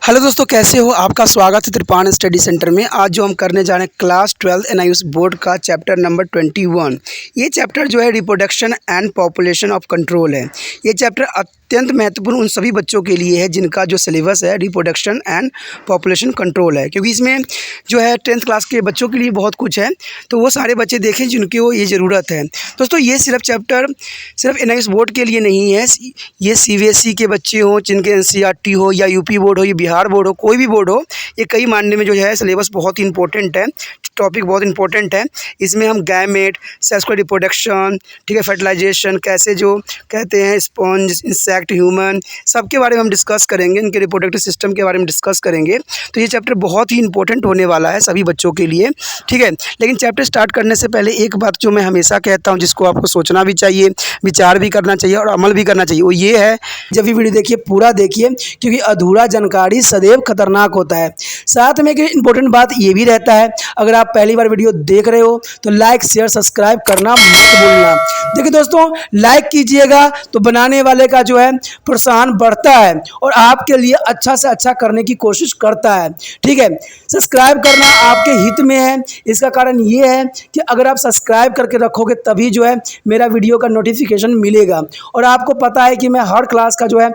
Hello दोस्तों, कैसे हो? आपका स्वागत है त्रिपाण स्टडी सेंटर में। आज जो हम करने जा रहे हैं क्लास 12 एनआईएस बोर्ड का चैप्टर नंबर 21। ये चैप्टर जो है reproduction and population of control है। ये चैप्टर अत्यंत महत्वपूर्ण उन सभी बच्चों के लिए है जिनका जो सिलेबस है रिप्रोडक्शन एंड पॉपुलेशन कंट्रोल है, क्योंकि इसमें जो है 10th क्लास के बच्चों के लिए बहुत कुछ है। तो वो सारे बच्चे देखें जिनकी वो ये ज़रूरत है। दोस्तों, ये चैप्टर सिर्फ एनआईएस बोर्ड के लिए नहीं है। ये सीबीएसई के बच्चे हों, जिनके एनसीईआरटी हो या यूपी बोर्ड हो, ये बिहार बोर्ड हो, कोई भी बोर्ड हो, ये कई मानने में जो है सिलेबस बहुत ही इंपॉर्टेंट है, टॉपिक बहुत इंपॉर्टेंट है। इसमें हम गैमेट, सेक्सुअल रिप्रोडक्शन, ठीक है, फर्टिलाइजेशन, कैसे जो कहते हैं स्पॉन्ज, इंसेक्ट, ह्यूमन, सबके बारे में हम डिस्कस करेंगे, इनके रिप्रोडक्टिव सिस्टम के बारे में डिस्कस करेंगे। तो ये चैप्टर बहुत ही इंपॉर्टेंट होने वाला है सभी बच्चों के लिए, ठीक है। लेकिन चैप्टर स्टार्ट करने से पहले एक बात जो मैं हमेशा कहता हूँ, जिसको आपको सोचना भी चाहिए, विचार भी करना चाहिए और अमल भी करना चाहिए, वो ये है, जब भी वीडियो देखिए पूरा देखिए, क्योंकि अधूरा जानकारी सदैव खतरनाक होता है। साथ में एक इंपॉर्टेंट बात ये भी रहता है, अगर आप पहली बार वीडियो देख रहे हो तो लाइक शेयर सब्सक्राइब करना मत भूलना। देखिए दोस्तों, लाइक कीजिएगा तो बनाने वाले का जो है प्रोत्साहन बढ़ता है और आपके लिए अच्छा से अच्छा करने की कोशिश करता है, ठीक है। सब्सक्राइब करना आपके हित में है। इसका कारण ये है कि अगर आप सब्सक्राइब करके रखोगे तभी जो है मेरा वीडियो का नोटिफिकेशन मिलेगा। और आपको पता है कि मैं हर क्लास का जो है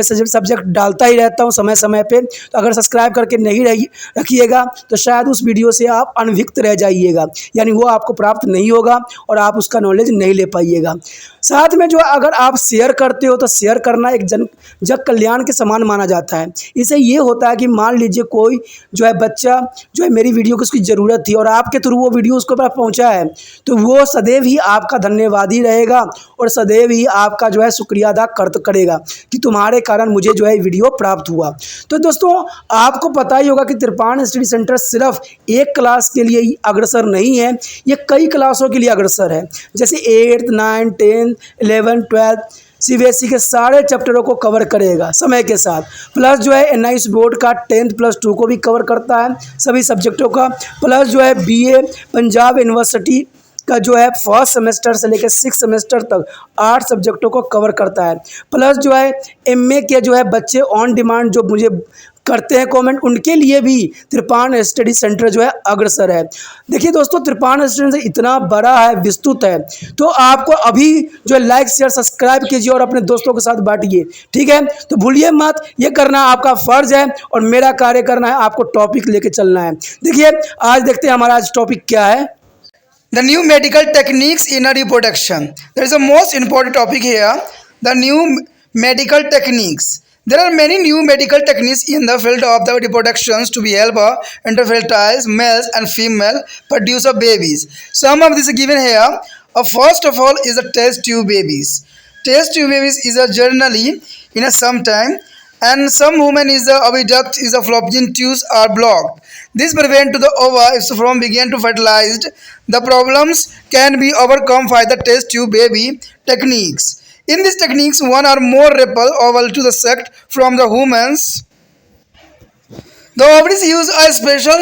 सब्जेक्ट डालता ही रहता हूँ समय समय पे। तो अगर सब्सक्राइब करके नहीं रखिएगा तो शायद उस वीडियो से आप अनभिज्ञ रह जाइएगा, यानी वो आपको प्राप्त नहीं होगा और आप उसका नॉलेज नहीं ले पाइएगा। साथ में जो अगर आप शेयर करते हो तो शेयर करना एक जग कल्याण के समान माना जाता है। इससे ये होता है कि मान लीजिए कोई जो है बच्चा जो है मेरी वीडियो को उसकी ज़रूरत थी और आपके थ्रू वो वीडियो उसको पास पहुंचा है, तो वो सदैव ही आपका धन्यवादी रहेगा और सदैव ही आपका जो है शुक्रिया अदा करेगा कि तुम्हारे कारण मुझे जो है वीडियो प्राप्त हुआ। तो दोस्तों, आपको पता ही होगा कि त्रिपाण स्टडी सेंटर सिर्फ एक क्लास के लिए ही अग्रसर नहीं है, ये कई क्लासों के लिए अग्रसर है। जैसे 8th 9th 10th 11th 12th CBSE के सारे चैप्टरों को कवर करेगा समय के साथ। प्लस जो है एनआईएस बोर्ड का 10th+2 को भी कवर करता है, सभी सब्जेक्टों का। प्लस जो है बीए पंजाब यूनिवर्सिटी का जो है फर्स्ट सेमेस्टर से लेकर 6th सेमेस्टर तक 8 सब्जेक्टों को कवर करता है। प्लस जो है एमए के जो है बच्चे ऑन डिमांड जो मुझे करते हैं कमेंट, उनके लिए भी त्रिपाण स्टडी सेंटर जो है अग्रसर है। देखिए दोस्तों, त्रिपाण स्टडी सेंटर इतना बड़ा है, विस्तृत है, तो आपको अभी जो है लाइक शेयर सब्सक्राइब कीजिए और अपने दोस्तों के साथ बांटिए, ठीक है। तो भूलिए मत, ये करना आपका फर्ज है और मेरा कार्य करना है आपको टॉपिक लेके चलना है। देखिए, आज देखते हैं हमारा आज टॉपिक क्या है। The new medical techniques in a reproduction. There is a most important topic here, the new medical techniques. There are many new medical techniques in the field of the reproductions to be help interfertile males and female producer babies. Some of these are given here. First of all is the test tube babies. Test tube babies is a generally in a sometime, and some women is the oviduct is the fallopian tubes are blocked. This prevent to the ovaries from begin to fertilized. The problems can be overcome by the test tube baby techniques. In these techniques, one or more ripple oval to the sect from the humans. The ovaries use a special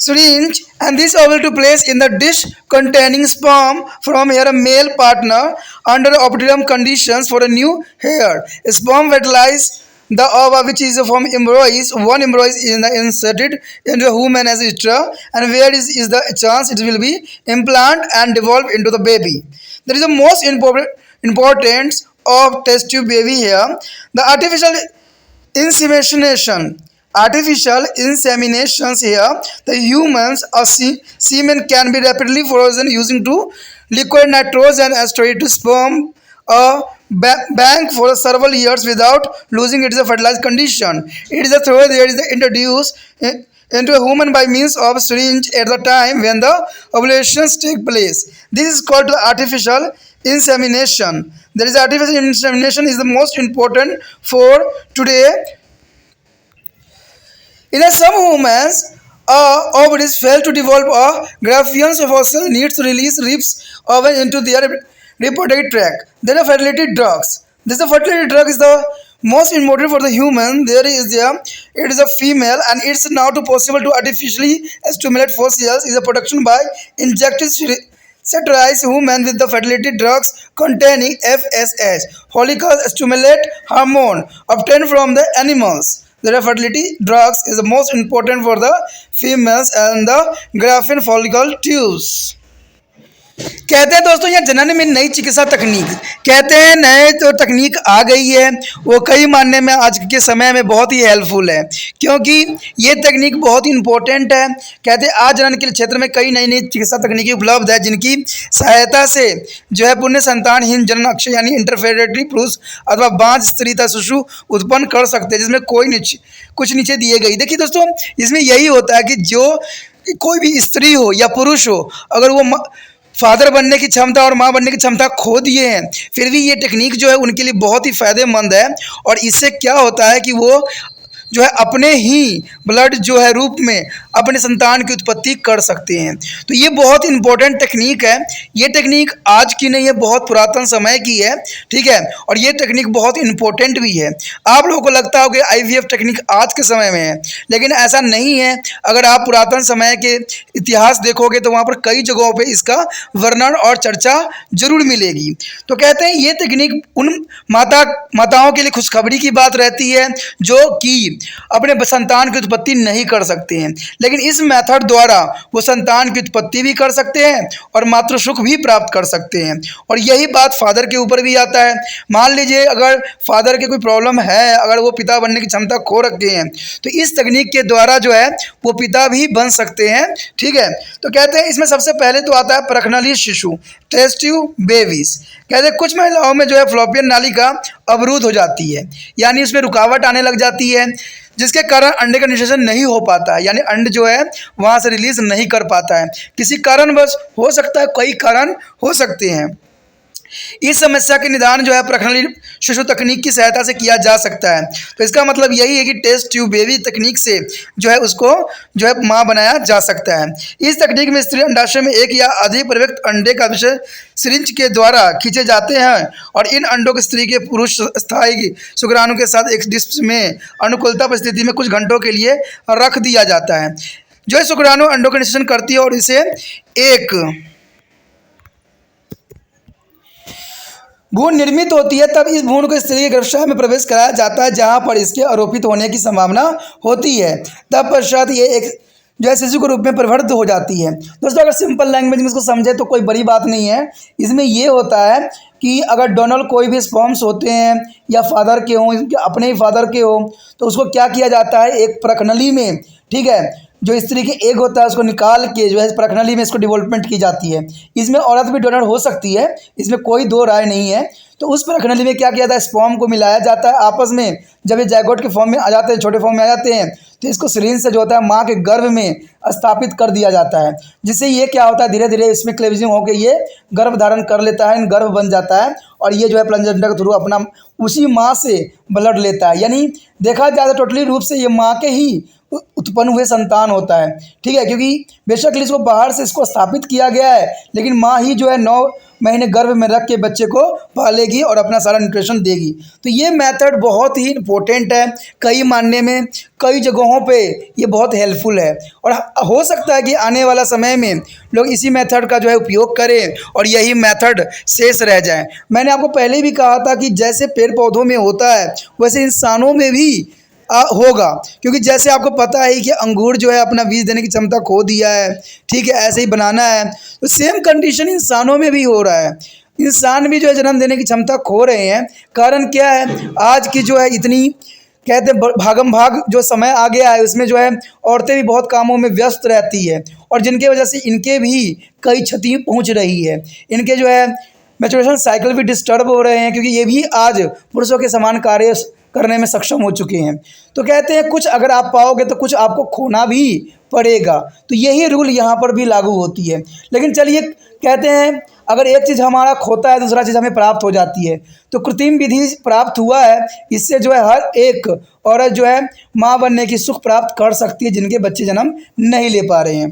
syringe and this oval to place in the dish containing sperm from her male partner under optimum conditions for a new hair. Sperm fertilize the ova which is from embryos. One embryo is inserted into a human as extra, and where is the chance it will be implant and devolve into the baby. There is the most importance of test tube baby here. The artificial inseminations here. The humans or semen can be rapidly frozen using to liquid nitrogen and stored to sperm a bank for several years without losing its fertilized condition. It is a throw there is introduced into a human by means of syringe at the time when the ovulations take place. This is called artificial insemination. There is artificial insemination is the most important for today. In some humans, ovaries fail to develop a Graafian fossil needs to release ribs oven into their reproductive tract. There are fertility drugs. This fertility drug is the most important for the human. It is a female and it's now possible to artificially stimulate fossils is a production by injecting sterilized human with the fertility drugs containing FSH, follicle stimulate hormone obtained from the animals. The fertility drugs is the most important for the females and the graphene follicle tubes. कहते हैं दोस्तों यह जनन में नई चिकित्सा तकनीक, कहते हैं नए जो तकनीक आ गई है वो कई मानने में आज के समय में बहुत ही हेल्पफुल है, क्योंकि ये तकनीक बहुत ही इंपॉर्टेंट है। कहते हैं आज जनन के क्षेत्र में कई नई नई चिकित्सा तकनीकी उपलब्ध है जिनकी सहायता से जो है पुण्य संतानहीन जनन अक्षय यानी इंटरफेरेटरी पुरुष अथवा बांझ स्त्री तथा शिशु उत्पन्न कर सकते हैं, जिसमें कुछ नीचे दिए गई। देखिए दोस्तों इसमें यही होता है कि जो कोई भी स्त्री हो या पुरुष हो, अगर वो फादर बनने की क्षमता और माँ बनने की क्षमता खो दिए हैं, फिर भी ये टेक्निक जो है उनके लिए बहुत ही फ़ायदेमंद है। और इससे क्या होता है कि वो जो है अपने ही ब्लड जो है रूप में अपने संतान की उत्पत्ति कर सकते हैं। तो ये बहुत इंपॉर्टेंट टेक्निक है। ये टेक्निक आज की नहीं है, बहुत पुरातन समय की है, ठीक है। और ये टेक्निक बहुत इंपॉर्टेंट भी है। आप लोगों को लगता हो कि आईवीएफ टेक्निक आज के समय में है, लेकिन ऐसा नहीं है। अगर आप पुरातन समय के इतिहास देखोगे तो वहाँ पर कई जगहों पर इसका वर्णन और चर्चा जरूर मिलेगी। तो कहते हैं ये टेक्निक उन माताओं के लिए खुशखबरी की बात रहती है जो कि अपने संतान की उत्पत्ति नहीं कर सकते हैं, लेकिन इस मेथड द्वारा वो संतान की उत्पत्ति भी कर सकते हैं और मातृ सुख भी प्राप्त कर सकते हैं। और यही बात फादर के ऊपर भी आता है। मान लीजिए अगर फादर के कोई प्रॉब्लम है, अगर वो पिता बनने की क्षमता खो रखे हैं, तो इस तकनीक के द्वारा जो है वो पिता भी बन सकते हैं, ठीक है। तो कहते हैं इसमें सबसे पहले तो आता है प्रखनली शिशु, टेस्ट ट्यूब बेबीज। कहते हैं कुछ महिलाओं में जो है फ्लोपियन नाली का अवरुद्ध हो जाती है, यानी उसमें रुकावट आने लग जाती है, जिसके कारण अंडे का निषेचन नहीं हो पाता है, यानी अंड जो है वहाँ से रिलीज नहीं कर पाता है। किसी कारणवश हो सकता है, कई कारण हो सकते हैं। इस समस्या के निदान जो है प्रखनली शिशु तकनीक की सहायता से किया जा सकता है। तो इसका मतलब यही है कि टेस्ट ट्यूब बेबी तकनीक से जो है उसको जो है माँ बनाया जा सकता है। इस तकनीक में स्त्री अंडाशय में एक या अधिक परिव्यक्त अंडे का विषय सिरिंज के द्वारा खींचे जाते हैं और इन अंडों को स्त्री के पुरुष स्थायी शुक्राणु के साथ एक डिस्क में अनुकूलता परिस्थिति में कुछ घंटों के लिए रख दिया जाता है। जो शुक्राणु अंडों का निषेचन करती है और इसे एक भ्रूण निर्मित होती है, तब इस भ्रूण को स्त्री के गर्भाशय में प्रवेश कराया जाता है जहां पर इसके आरोपित होने की संभावना होती है। तब पश्चात ये एक जो है शिशु के रूप में परिवर्तित हो जाती है। दोस्तों अगर सिंपल लैंग्वेज में इसको समझे तो कोई बड़ी बात नहीं है। इसमें ये होता है कि अगर डोनर कोई भी स्पर्म्स होते हैं या फादर के हों, अपने ही फादर के हों, तो उसको क्या किया जाता है, एक प्रखनली में, ठीक है, जो स्त्री के एग होता है उसको निकाल के जो है प्रखनली में इसको डेवलपमेंट की जाती है। इसमें औरत भी डोनर हो सकती है, इसमें कोई दो राय नहीं है। तो उस प्रखनली में क्या किया जाता है, स्पर्म को मिलाया जाता है आपस में। जब ये जायगोट के फॉर्म में आ जाते हैं, छोटे फॉर्म में आ जाते हैं, तो इसको सिरिंज से जो होता है माँ के गर्भ में स्थापित कर दिया जाता है, जिससे ये क्या होता है धीरे धीरे इसमें क्लेविजिंग होकर ये गर्भ धारण कर लेता है, गर्भ बन जाता है और ये जो है प्लंजर के थ्रू अपना उसी माँ से ब्लड लेता है। यानी देखा जाए तो टोटली रूप से ये माँ के ही उत्पन्न हुए संतान होता है, ठीक है। क्योंकि बेशक इसको बाहर से इसको स्थापित किया गया है, लेकिन माँ ही जो है 9 महीने गर्भ में रख के बच्चे को पालेगी और अपना सारा न्यूट्रिशन देगी। तो ये मेथड बहुत ही इम्पोर्टेंट है। कई मानने में कई जगहों पे ये बहुत हेल्पफुल है और हो सकता है कि आने वाला समय में लोग इसी मेथड का जो है उपयोग करें और यही मेथड शेष रह जाए। मैंने आपको पहले भी कहा था कि जैसे पेड़ पौधों में होता है वैसे इंसानों में भी होगा, क्योंकि जैसे आपको पता है कि अंगूर जो है अपना बीज देने की क्षमता खो दिया है, ठीक है, ऐसे ही बनाना है, तो सेम कंडीशन इंसानों में भी हो रहा है। इंसान भी जो है जन्म देने की क्षमता खो रहे हैं। कारण क्या है, आज की जो है इतनी कहते हैं भागम भाग जो समय आ गया है उसमें जो है औरतें भी बहुत कामों में व्यस्त रहती है और जिनके वजह से इनके भी कई क्षति पहुँच रही है। इनके जो है मैच्योरेशन साइकिल भी डिस्टर्ब हो रहे हैं, क्योंकि ये भी आज पुरुषों के समान कार्य करने में सक्षम हो चुके हैं। तो कहते हैं कुछ अगर आप पाओगे तो कुछ आपको खोना भी पड़ेगा। तो यही रूल यहाँ पर भी लागू होती है। लेकिन चलिए कहते हैं अगर एक चीज़ हमारा खोता है दूसरा चीज़ हमें प्राप्त हो जाती है। तो कृत्रिम विधि प्राप्त हुआ है, इससे जो है हर एक औरत जो है माँ बनने की सुख प्राप्त कर सकती है जिनके बच्चे जन्म नहीं ले पा रहे हैं।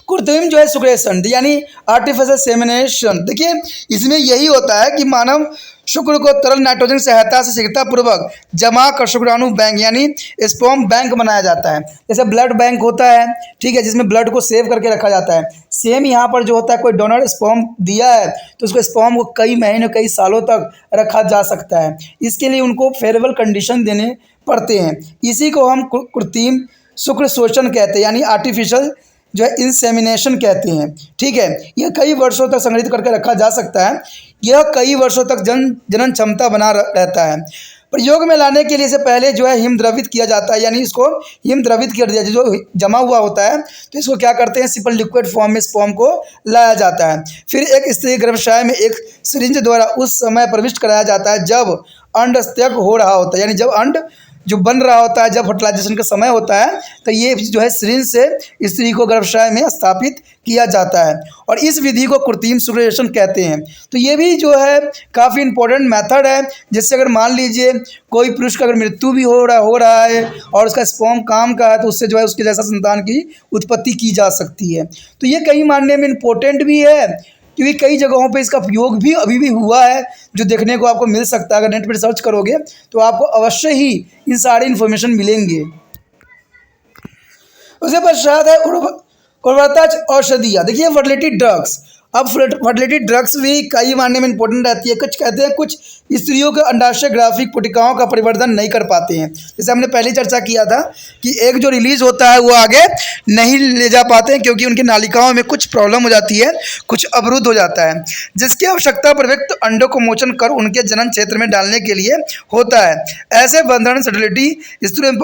कृत्रिम जो है सुक्रेशन यानी आर्टिफिशियल सेमिनेशन, देखिए इसमें यही होता है कि मानव शुक्र को तरल नाइट्रोजन की सहायता से शीघ्रतापूर्वक जमा कर शुक्राणु बैंक यानी स्पर्म बैंक बनाया जाता है। जैसे ब्लड बैंक होता है, ठीक है, जिसमें ब्लड को सेव करके रखा जाता है। सेम यहाँ पर जो होता है, कोई डोनर स्पर्म दिया है तो उसको स्पर्म को कई महीनों कई सालों तक रखा जा सकता है। इसके लिए उनको फेवरेबल कंडीशन देने पड़ते हैं। इसी को हम कृत्रिम शुक्र शोषण कहते हैं, यानी आर्टिफिशियल जो है इंसेमिनेशन कहते हैं। ठीक है, यह कई वर्षों तक संग्रहित करके रखा जा सकता है। यह कई वर्षों तक जनन क्षमता बना रहता है। प्रयोग में लाने के लिए से पहले जो है हिम द्रवित किया जाता है, यानी इसको हिम द्रवित कर दिया जो जमा हुआ होता है, तो इसको क्या करते हैं, सिंपल लिक्विड फॉर्म में स्पर्म को लाया जाता है। फिर एक स्त्री गर्भाशय में एक सिरिंज द्वारा उस समय प्रविष्ट कराया जाता है जब अंड त्याग हो रहा होता है, यानी जब अंड जो बन रहा होता है, जब फर्टिलाइजेशन का समय होता है, तो ये जो है सिरिंज से स्त्री को गर्भाशय में स्थापित किया जाता है और इस विधि को कृत्रिम शुक्राणु कहते हैं। तो ये भी जो है काफ़ी इंपॉर्टेंट मेथड है, जिससे अगर मान लीजिए कोई पुरुष का अगर मृत्यु भी हो रहा है और उसका स्पर्म काम का है, तो उससे जो है उसके जैसा संतान की उत्पत्ति की जा सकती है। तो ये कई मानने में इम्पोर्टेंट भी है, क्योंकि कई जगहों पे इसका उपयोग भी अभी भी हुआ है, जो देखने को आपको मिल सकता है। अगर नेट पर सर्च करोगे तो आपको अवश्य ही इन सारी इन्फॉर्मेशन मिलेंगे। उसके पश्चात है उर्वरता औषधियाँ। देखिए फर्टिलिटी ड्रग्स। अब फर्टिलिटी ड्रग्स भी कई मायने में इंपॉर्टेंट रहती है। कुछ कहते हैं कुछ स्त्रियों के अंडाशय ग्राफिक पुटिकाओं का परिवर्धन नहीं कर पाते हैं। जैसे हमने पहले चर्चा किया था कि एक जो रिलीज होता है वो आगे नहीं ले जा पाते हैं, क्योंकि उनकी नालिकाओं में कुछ प्रॉब्लम हो जाती है, कुछ अवरुद्ध हो जाता है, जिसकी आवश्यकता प्रयुक्त अंडों को मोचन कर उनके जनन क्षेत्र में डालने के लिए होता है। ऐसे बंधन फर्टिलिटी स्त्रियों में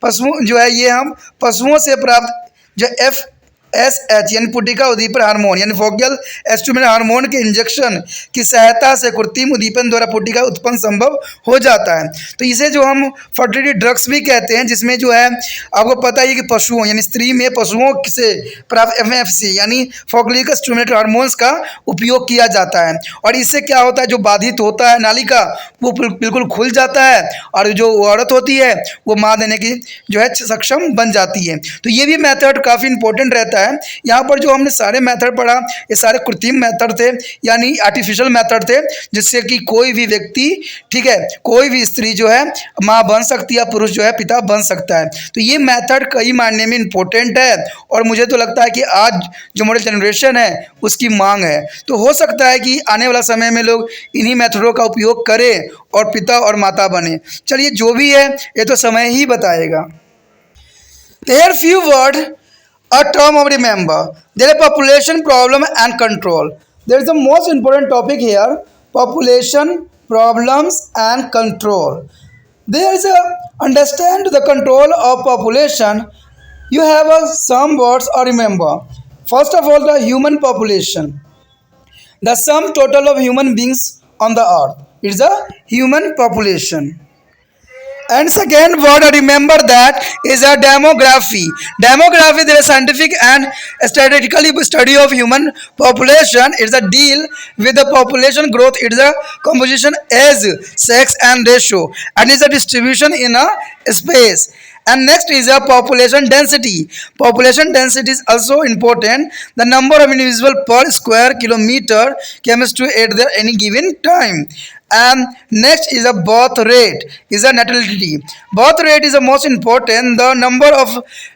पशुओं जो है, ये हम पशुओं से प्राप्त जो FSH यानी पुटिका उद्दीपन हार्मोन यानी फोकियल एस्ट्रोजन हार्मोन के इंजेक्शन की सहायता से कृत्रिम उद्दीपन द्वारा पुटिका उत्पन्न संभव हो जाता है। तो इसे जो हम फर्टिलिटी ड्रग्स भी कहते हैं, जिसमें जो है आपको पता ही कि पशुओं यानी स्त्री में पशुओं से प्राप्त FSH यानी फोकियल स्टिमुलेटर हार्मोन्स का उपयोग किया जाता है और इससे क्या होता है, जो बाधित होता है नालिका वो बिल्कुल खुल जाता है और जो औरत होती है वो माँ देने की जो है सक्षम बन जाती है। तो ये भी मेथड काफ़ी इंपॉर्टेंट रहता है। यहाँ पर जो हमने सारे मेथड पढ़ा, ये सारे कृत्रिम मेथड थे, यानी आर्टिफिशियल मेथड थे, जिससे कि कोई भी व्यक्ति, ठीक है, कोई भी स्त्री जो है माँ बन सकती है, पुरुष जो है पिता बन सकता है। तो ये मेथड कई मायने में इम्पोर्टेंट है और मुझे तो लगता है कि आज जो मॉडर्न जनरेशन है उसकी मांग है। तो हो सकता है कि आने वाला समय में लोग इन्हीं मेथडों का उपयोग करें और पिता और माता बने। चलिए जो भी है ये तो समय ही बताएगा। Here few words, a term of remember. There is population problem and control. There is the most important topic here: population problems and control. There is a understand the control of population. You have some words or remember. First of all, the human population, the sum total of human beings on the earth. It's a human population. And second word, remember that is a demography. Demography is a scientific and statistical study of human population. It's a deal with the population growth. It's a composition, age, sex, and ratio, and it's a distribution in a space. And next is a population density. Population density is also important. The number of individuals per square kilometer comes to at the any given time. And next is a birth rate, is a natality. Birth rate is the most important. The number of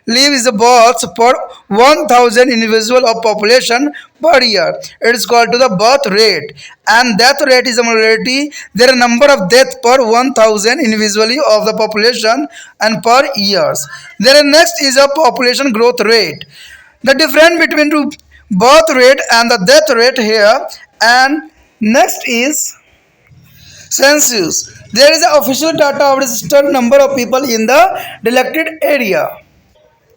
lives births per 1,000 individual of population per year. It is called to the birth rate. And death rate is a mortality. There are number of deaths per 1,000 individually of the population and per years. There next is a population growth rate. The difference between birth rate and the death rate here. And next is census. There is an official data of registered number of people in the selected area.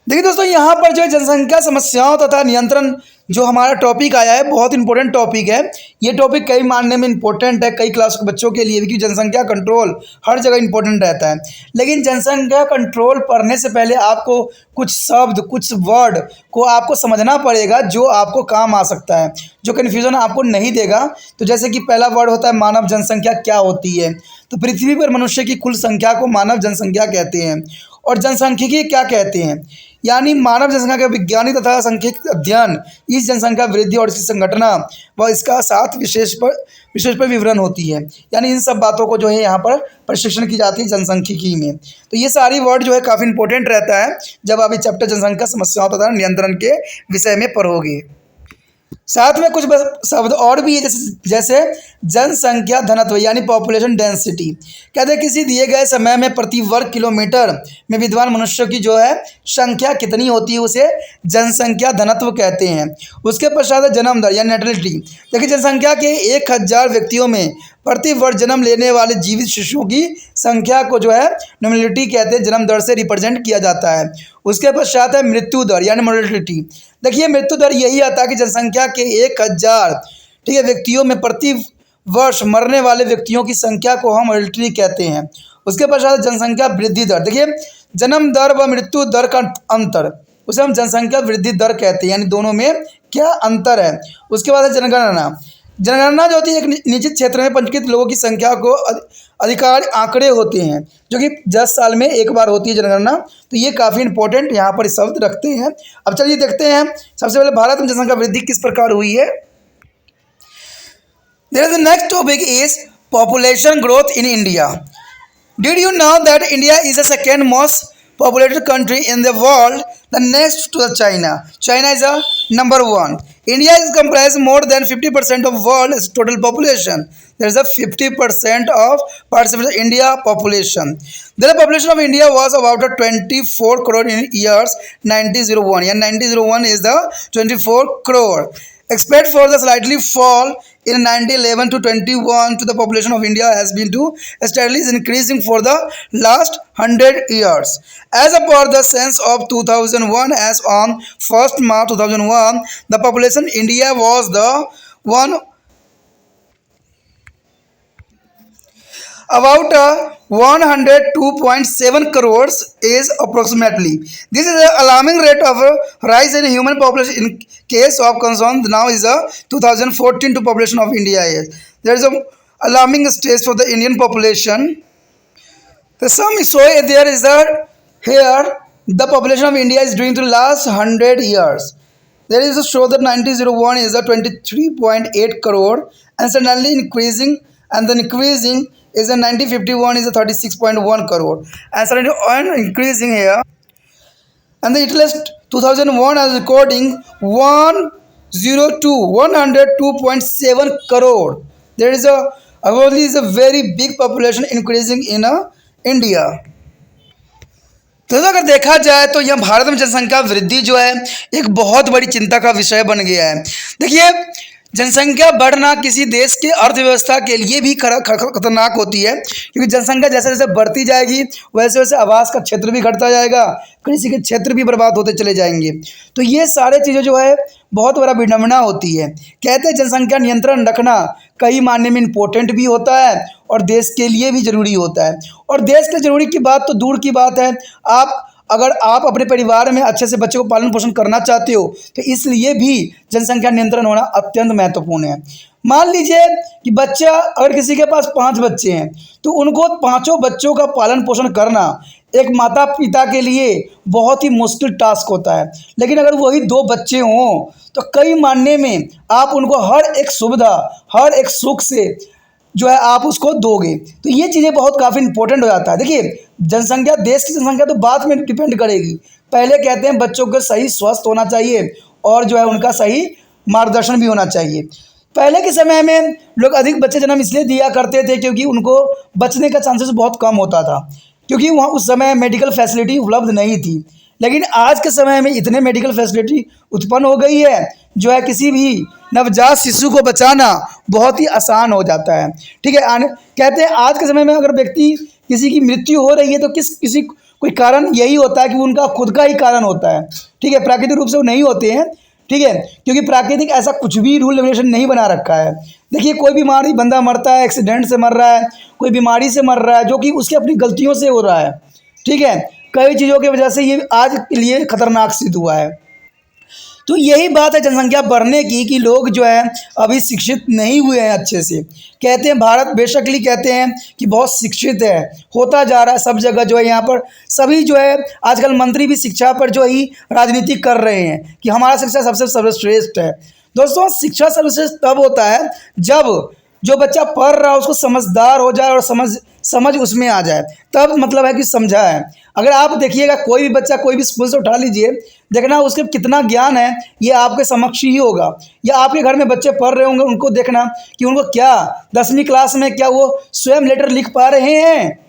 देखिए दोस्तों, यहाँ पर जो जनसंख्या समस्याओं तथा नियंत्रण जो हमारा टॉपिक आया है, बहुत इंपॉर्टेंट टॉपिक है। ये टॉपिक कई मानने में इंपॉर्टेंट है, कई क्लास के बच्चों के लिए भी, क्योंकि जनसंख्या कंट्रोल हर जगह इंपॉर्टेंट रहता है। लेकिन जनसंख्या कंट्रोल पढ़ने से पहले आपको कुछ शब्द, कुछ वर्ड को आपको समझना पड़ेगा जो आपको काम आ सकता है, जो कन्फ्यूज़न आपको नहीं देगा। तो जैसे कि पहला वर्ड होता है मानव जनसंख्या क्या होती है। तो पृथ्वी पर मनुष्य की कुल संख्या को मानव जनसंख्या कहते हैं। और जनसांख्यिकी क्या कहते हैं? यानी मानव जनसंख्या का वैज्ञानिक तथा सांख्यिकी अध्ययन इस जनसंख्या वृद्धि और इसकी संगठना व इसका साथ विशेष पर विवरण होती है। यानी इन सब बातों को जो है यहाँ पर प्रशिक्षण की जाती है जनसांख्यिकी में। तो ये सारी वर्ड जो है काफ़ी इंपॉर्टेंट रहता है जब आप ये चैप्टर जनसंख्या समस्याओं तथा नियंत्रण के विषय में पढ़ोगे। साथ में कुछ शब्द और भी है जैसे जनसंख्या घनत्व यानी पॉपुलेशन डेंसिटी। कहते हैं किसी दिए गए समय में प्रति वर्ग किलोमीटर में विद्वान मनुष्यों की जो है संख्या कितनी होती है उसे जनसंख्या घनत्व कहते हैं। उसके पश्चात है जन्म दर यानी नेटलिटी। देखिए जनसंख्या के 1000 व्यक्तियों में प्रति वर्ष जन्म लेने वाले जीवित शिशुओं की संख्या को जो है नॉमिनलिटी कहते हैं, जन्म दर से रिप्रेजेंट किया जाता है। उसके पश्चात है मृत्यु दर यानी मोर्टेलिटी। देखिए मृत्यु दर यही आता है कि जनसंख्या के 1000 ठीक है व्यक्तियों में प्रति वर्ष मरने वाले व्यक्तियों की संख्या को हम मोर्टेलिटी कहते हैं। उसके पश्चात जनसंख्या वृद्धि दर। देखिए जन्म दर व मृत्यु दर का अंतर उसे हम जनसंख्या वृद्धि दर कहते हैं, यानी दोनों में क्या अंतर है। उसके बाद है जनगणना। जनगणना जो होती है एक निश्चित क्षेत्र में पंजीकृत लोगों की संख्या को अधिकार आंकड़े होते हैं जो कि 10 साल में एक बार होती है जनगणना। तो ये काफ़ी इंपॉर्टेंट यहाँ पर शब्द रखते हैं। अब चलिए देखते हैं सबसे पहले भारत में जनसंख्या वृद्धि किस प्रकार हुई है। There is the next topic is population growth in India. Did you know that India is the second most populated country in the world, the next to the China. China is a number 1. India is comprised more than 50% of world's total population. There is a 50% of participant India population. The population of India was about 24 crore in years 1901. And 1901 is the 24 crore. Expect for the slightly fall in 1911 to 21 to the population of India has been to steadily increasing for the last 100 years. As per the census of 2001, as on 1st March 2001, the population in India was the one about 102.7 crores is approximately. This is an alarming rate of rise in human population. In case of concern now is a 2014 to population of India is. There is a alarming stage for the Indian population. The sum is so there is a here the population of India is during the last 100 years. There is a show that 1901 is a 23.8 crore and suddenly increasing, and then increasing is a 1951 is a 36.1 crore and suddenly increasing here, and the latest 2001 is recording 102.7 crore. There is a only is a very big population increasing in India. तो अगर देखा जाए तो यह भारत में जनसंख्या वृद्धि जो है एक बहुत बड़ी चिंता का विषय बन गया है। देखिए जनसंख्या बढ़ना किसी देश के अर्थव्यवस्था के लिए भी खतरनाक होती है, क्योंकि जनसंख्या जैसे जैसे बढ़ती जाएगी वैसे वैसे आवास का क्षेत्र भी घटता जाएगा, कृषि के क्षेत्र भी बर्बाद होते चले जाएंगे। तो ये सारे चीज़ें जो है बहुत बड़ा विडंबना होती है। कहते हैं जनसंख्या नियंत्रण रखना कई मायने में इम्पोर्टेंट भी होता है और देश के लिए भी ज़रूरी होता है। और देश के ज़रूरी की बात तो दूर की बात है, अगर आप अपने परिवार में अच्छे से बच्चों को पालन पोषण करना चाहते हो तो इसलिए भी जनसंख्या नियंत्रण होना अत्यंत महत्वपूर्ण है। मान लीजिए कि बच्चा अगर किसी के पास 5 बच्चे हैं तो उनको 5 बच्चों का पालन पोषण करना एक माता पिता के लिए बहुत ही मुश्किल टास्क होता है। लेकिन अगर वही 2 बच्चे हों तो कई मायने में आप उनको हर एक सुविधा हर एक सुख से जो है आप उसको दोगे। तो ये चीज़ें बहुत काफ़ी इंपॉर्टेंट हो जाता है। देखिए जनसंख्या देश की जनसंख्या तो बाद में डिपेंड करेगी, पहले कहते हैं बच्चों का सही स्वस्थ होना चाहिए और जो है उनका सही मार्गदर्शन भी होना चाहिए। पहले के समय में लोग अधिक बच्चे जन्म इसलिए दिया करते थे क्योंकि उनको बचने का चांसेस बहुत कम होता था, क्योंकि वहाँ उस समय मेडिकल फैसिलिटी उपलब्ध नहीं थी। लेकिन आज के समय में इतने मेडिकल फैसिलिटी उत्पन्न हो गई है जो है किसी भी नवजात शिशु को बचाना बहुत ही आसान हो जाता है। ठीक है, कहते हैं आज के समय में अगर व्यक्ति किसी की मृत्यु हो रही है तो किसी कोई कारण यही होता है कि उनका खुद का ही कारण होता है। ठीक है, प्राकृतिक रूप से वो नहीं होते हैं। ठीक है, क्योंकि प्राकृतिक ऐसा कुछ भी रूल रेगुलेशन नहीं बना रखा है। देखिए कोई बीमारी बंदा मरता है, एक्सीडेंट से मर रहा है, कोई बीमारी से मर रहा है जो कि उसकी अपनी गलतियों से हो रहा है। ठीक है, कई चीज़ों की वजह से ये आज के लिए खतरनाक सिद्ध हुआ है। तो यही बात है जनसंख्या बढ़ने की कि लोग जो है अभी शिक्षित नहीं हुए हैं अच्छे से। कहते हैं भारत बेशकली कहते हैं कि बहुत शिक्षित है, होता जा रहा है सब जगह जो है, यहाँ पर सभी जो है आजकल मंत्री भी शिक्षा पर जो ही राजनीति कर रहे हैं कि हमारा शिक्षा सबसे सर्वश्रेष्ठ है। दोस्तों शिक्षा सर्वश्रेष्ठ तब होता है जब जो बच्चा पढ़ रहा है उसको समझदार हो जाए और समझ उसमें आ जाए, तब मतलब है कि समझा है। अगर आप देखिएगा कोई भी बच्चा कोई भी स्कूल से उठा लीजिए, देखना उसके कितना ज्ञान है ये आपके समक्ष ही होगा। या आपके घर में बच्चे पढ़ रहे होंगे, उनको देखना कि उनको क्या 10वीं क्लास में क्या वो स्वयं लेटर लिख पा रहे हैं।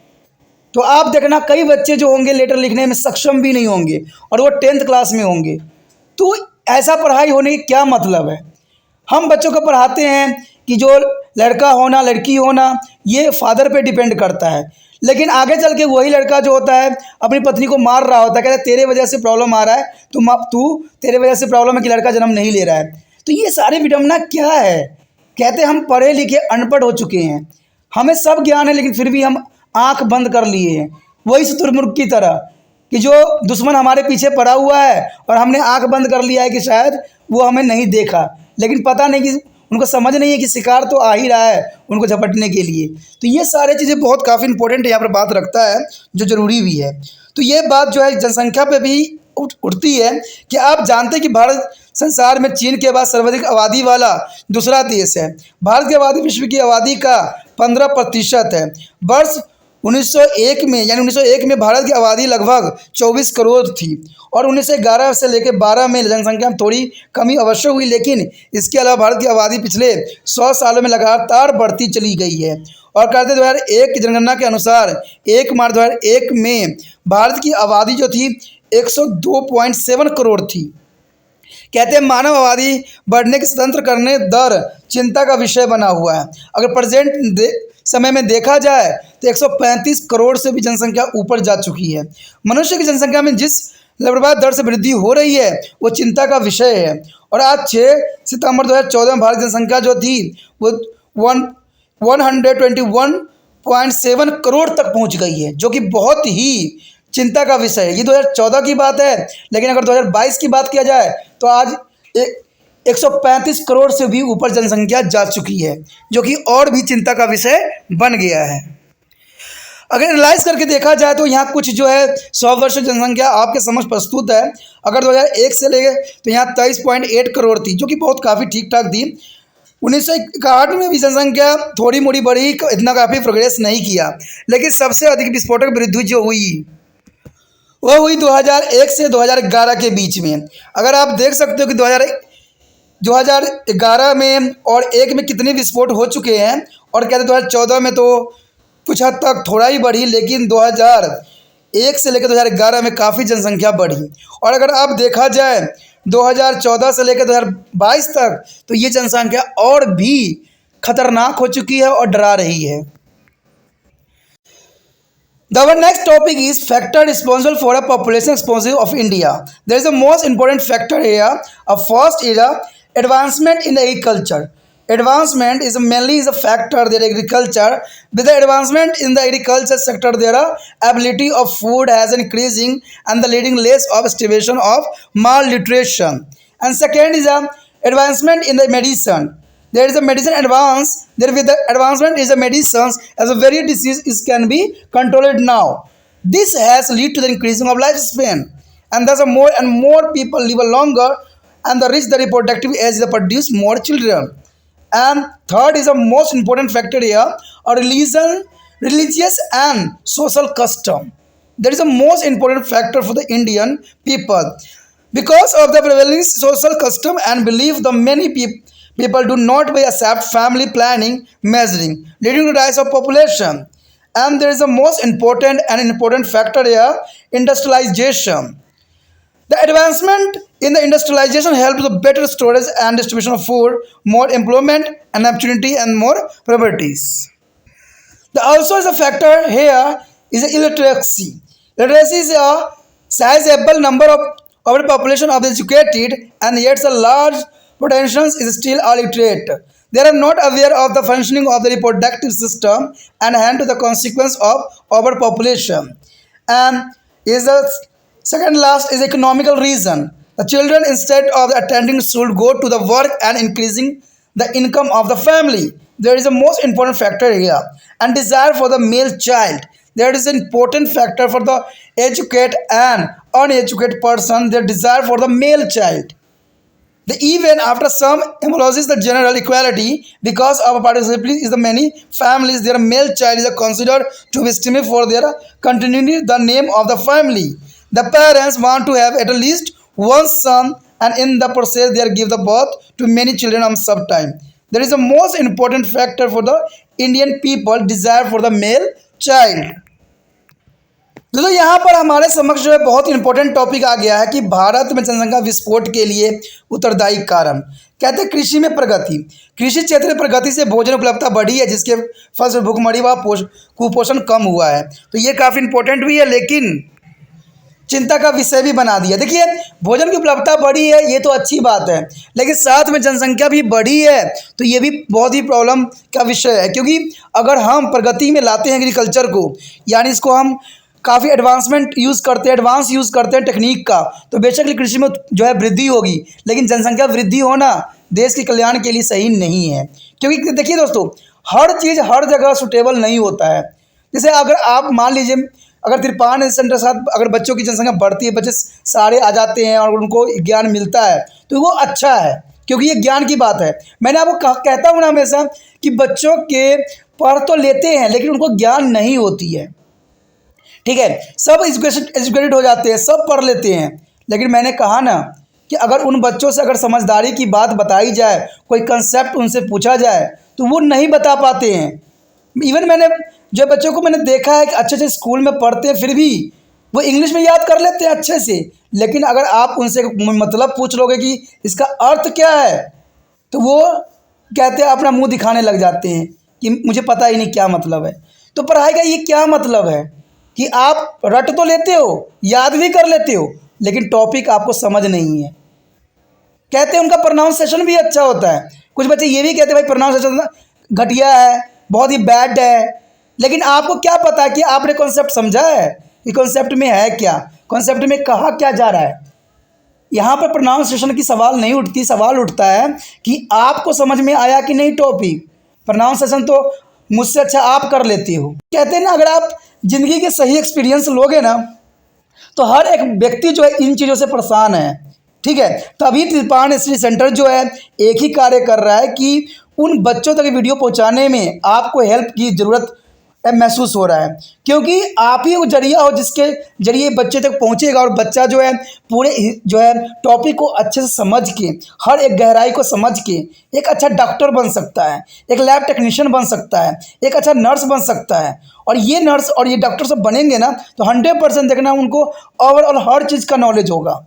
तो आप देखना कई बच्चे जो होंगे लेटर लिखने में सक्षम भी नहीं होंगे और वो 10th क्लास में होंगे। तो ऐसा पढ़ाई होने की क्या मतलब है। हम बच्चों को पढ़ाते हैं कि जो लड़का होना लड़की होना ये फादर पे डिपेंड करता है, लेकिन आगे चल के वही लड़का जो होता है अपनी पत्नी को मार रहा होता है, कहता है तेरे वजह से प्रॉब्लम आ रहा है, तेरे वजह से प्रॉब्लम है कि लड़का जन्म नहीं ले रहा है। तो ये सारे विडंबना क्या है। कहते हम पढ़े लिखे अनपढ़ हो चुके हैं, हमें सब ज्ञान है लेकिन फिर भी हम आंख बंद कर लिए हैं, वही शुतुरमुर्ग की तरह कि जो दुश्मन हमारे पीछे पड़ा हुआ है और हमने आंख बंद कर लिया है कि शायद वो हमें नहीं देखा, लेकिन पता नहीं कि उनको समझ नहीं है कि शिकार तो आ ही रहा है उनको झपटने के लिए। तो ये सारी चीज़ें बहुत काफ़ी इंपॉर्टेंट यहाँ पर बात रखता है जो ज़रूरी भी है। तो ये बात जो है जनसंख्या पे भी उठती है कि आप जानते हैं कि भारत संसार में चीन के बाद सर्वाधिक आबादी वाला दूसरा देश है। भारत की आबादी विश्व की आबादी का 15% है। वर्ष 1901 में यानी 1901 में भारत की आबादी लगभग 24 करोड़ थी और 1911 से लेकर 12 में जनसंख्या में थोड़ी कमी अवश्य हुई, लेकिन इसके अलावा भारत की आबादी पिछले 100 सालों में लगातार बढ़ती चली गई है। और कहते 2001 की जनगणना के अनुसार 1 मार्च 2001 में भारत की आबादी जो थी 102.7 करोड़ थी। कहते हैं मानव आबादी बढ़ने की स्वतंत्र करने दर चिंता का विषय बना हुआ है। अगर प्रेजेंट समय में देखा जाए तो 135 करोड़ से भी जनसंख्या ऊपर जा चुकी है। मनुष्य की जनसंख्या में जिस लड़बड़ा दर से वृद्धि हो रही है वो चिंता का विषय है। और आज 6 सितंबर 2014 में भारत की जनसंख्या जो थी वो 121.7 करोड़ तक पहुंच गई है, जो कि बहुत ही चिंता का विषय है। ये 2014 की बात है, लेकिन अगर 2022 की बात किया जाए तो आज 135 करोड़ से भी ऊपर जनसंख्या जा चुकी है, जो कि और भी चिंता का विषय बन गया है। अगर एनालाइज करके देखा जाए तो यहाँ कुछ जो है 100 वर्ष जनसंख्या आपके समझ प्रस्तुत है। अगर 2001 से लेके तो यहाँ 23.8 करोड़ थी, जो कि बहुत काफ़ी ठीक ठाक थी। 1961 में भी जनसंख्या थोड़ी मोड़ी बढ़ी, इतना काफ़ी प्रोग्रेस नहीं किया, लेकिन सबसे अधिक विस्फोटक वृद्धि जो हुई वो हुई 2001 से 2011 के बीच में। अगर आप देख सकते हो कि 2011 में और 1 में कितने विस्फोट हो चुके हैं, और कहते 2014 में तो कुछ हद तक थोड़ा ही बढ़ी, लेकिन 2001 से लेकर 2011 में काफ़ी जनसंख्या बढ़ी। और अगर आप देखा जाए 2014 से लेकर 2022 तक तो ये जनसंख्या और भी खतरनाक हो चुकी है और डरा रही है। Our next topic is factor responsible for a population expansion of India. There is a most important factor here. First is advancement in agriculture. Advancement is mainly a factor that agriculture. With the advancement in the agriculture sector, their ability of food has increasing and the leading less of starvation of malnutrition. And second is advancement in the medicine. There is a medicine advance. There with the advancement is a medicines as a very disease is can be controlled now. This has lead to the increasing of lifespan, and thus more and more people live longer, and the reach the reproductive age they produce more children. And third is a most important factor here, a religious and social custom. That is the most important factor for the Indian people. Because of the prevailing social custom and belief, the many people do not accept family planning measuring, leading to rise of population. And there is a most important factor here, industrialization. The advancement in the industrialization helps the better storage and distribution of food, more employment and opportunity, and more properties. The also is a factor here is illiteracy. Literacy is a sizable number of our population of educated, and yet a large potential is still illiterate. They are not aware of the functioning of the reproductive system and hence to the consequence of overpopulation. And is the second last is economical reason. The children instead of attending should go to the work and increasing the income of the family. There is a most important factor here. And desire for the male child. There is an important factor for the educated and uneducated person, their desire for the male child. Even after some acknowledges the general equality, because of participation is the many families, their male child is considered to be estimate for their continuing the name of the family. The parents want to have at least one son, and in the process they give the birth to many children on some time. There is a most important factor for the Indian people, desire for the male child. दोस्तों यहाँ पर हमारे समक्ष जो है बहुत important topic आ गया है कि भारत में जनसंख्या विस्फोट के लिए उत्तरदायी कारण. कहते हैं कृषि में प्रगति. कृषि क्षेत्र में प्रगति से भोजन उपलब्धता बढ़ी है, जिसके फल से भूखमरी व कुपोषण कम हुआ है. तो ये काफ़ी इंपॉर्टेंट भी है, लेकिन चिंता का विषय भी बना दिया. देखिए, भोजन की उपलब्धता बढ़ी है, ये तो अच्छी बात है, लेकिन साथ में जनसंख्या भी बढ़ी है, तो ये भी बहुत ही प्रॉब्लम का विषय है. क्योंकि अगर हम प्रगति में लाते हैं एग्रीकल्चर को, यानी इसको हम काफ़ी एडवांस यूज़ करते हैं टेक्निक का, तो बेशक कृषि में जो है वृद्धि होगी, लेकिन जनसंख्या वृद्धि होना देश के कल्याण के लिए सही नहीं है. क्योंकि देखिए दोस्तों, हर चीज़ हर जगह सूटेबल नहीं होता है. जैसे अगर आप मान लीजिए, अगर तिरपान सेंटर के साथ अगर बच्चों की जनसंख्या बढ़ती है, बच्चे सारे आ जाते हैं और उनको ज्ञान मिलता है, तो वो अच्छा है, क्योंकि ये ज्ञान की बात है. मैंने आपको कहता हूँ ना हमेशा कि बच्चों के पढ़ तो लेते हैं, लेकिन उनको ज्ञान नहीं होती है. ठीक है, सब एजुकेटेड हो जाते हैं, सब पढ़ लेते हैं, लेकिन मैंने कहा ना कि अगर उन बच्चों से अगर समझदारी की बात बताई जाए, कोई कंसेप्ट उनसे पूछा जाए, तो वो नहीं बता पाते हैं. इवन मैंने जो बच्चों को मैंने देखा है कि अच्छे से स्कूल में पढ़ते हैं, फिर भी वो इंग्लिश में याद कर लेते हैं अच्छे से, लेकिन अगर आप उनसे मतलब पूछ लोगे कि इसका अर्थ क्या है, तो वो कहते हैं, अपना मुँह दिखाने लग जाते हैं कि मुझे पता ही नहीं क्या मतलब है. तो पढ़ाई का ये क्या मतलब है कि आप रट तो लेते हो, याद भी कर लेते हो, लेकिन टॉपिक आपको समझ नहीं है. कहते हैं उनका प्रोनाउंसिएशन भी अच्छा होता है. कुछ बच्चे ये भी कहते हैं भाई प्रोनाउंसिएशन घटिया है, बहुत ही बैड है, लेकिन आपको क्या पता कि आपने कॉन्सेप्ट समझा है कि कॉन्सेप्ट में है क्या, कॉन्सेप्ट में कहा क्या जा रहा है. यहाँ पर प्रोनाउंसिएशन की सवाल नहीं उठती, सवाल उठता है कि आपको समझ में आया कि नहीं टॉपिक. प्रोनाउंसिएशन तो मुझसे अच्छा आप कर लेते हो. कहते हैं ना, अगर आप ज़िंदगी के सही एक्सपीरियंस लोगे ना, तो हर एक व्यक्ति जो है इन चीज़ों से परेशान है. ठीक है, तभी तिरपान स्टडी सेंटर जो है एक ही कार्य कर रहा है कि उन बच्चों तक वीडियो पहुंचाने में आपको हेल्प की ज़रूरत महसूस हो रहा है, क्योंकि आप ही वो जरिया हो जिसके जरिए बच्चे तक पहुंचेगा, और बच्चा जो है पूरे जो है टॉपिक को अच्छे से समझ के, हर एक गहराई को समझ के एक अच्छा डॉक्टर बन सकता है, एक लैब टेक्नीशियन बन सकता है, एक अच्छा नर्स बन सकता है. और ये नर्स और ये डॉक्टर सब बनेंगे ना, तो 100% देखना उनको ओवरऑल हर चीज़ का नॉलेज होगा.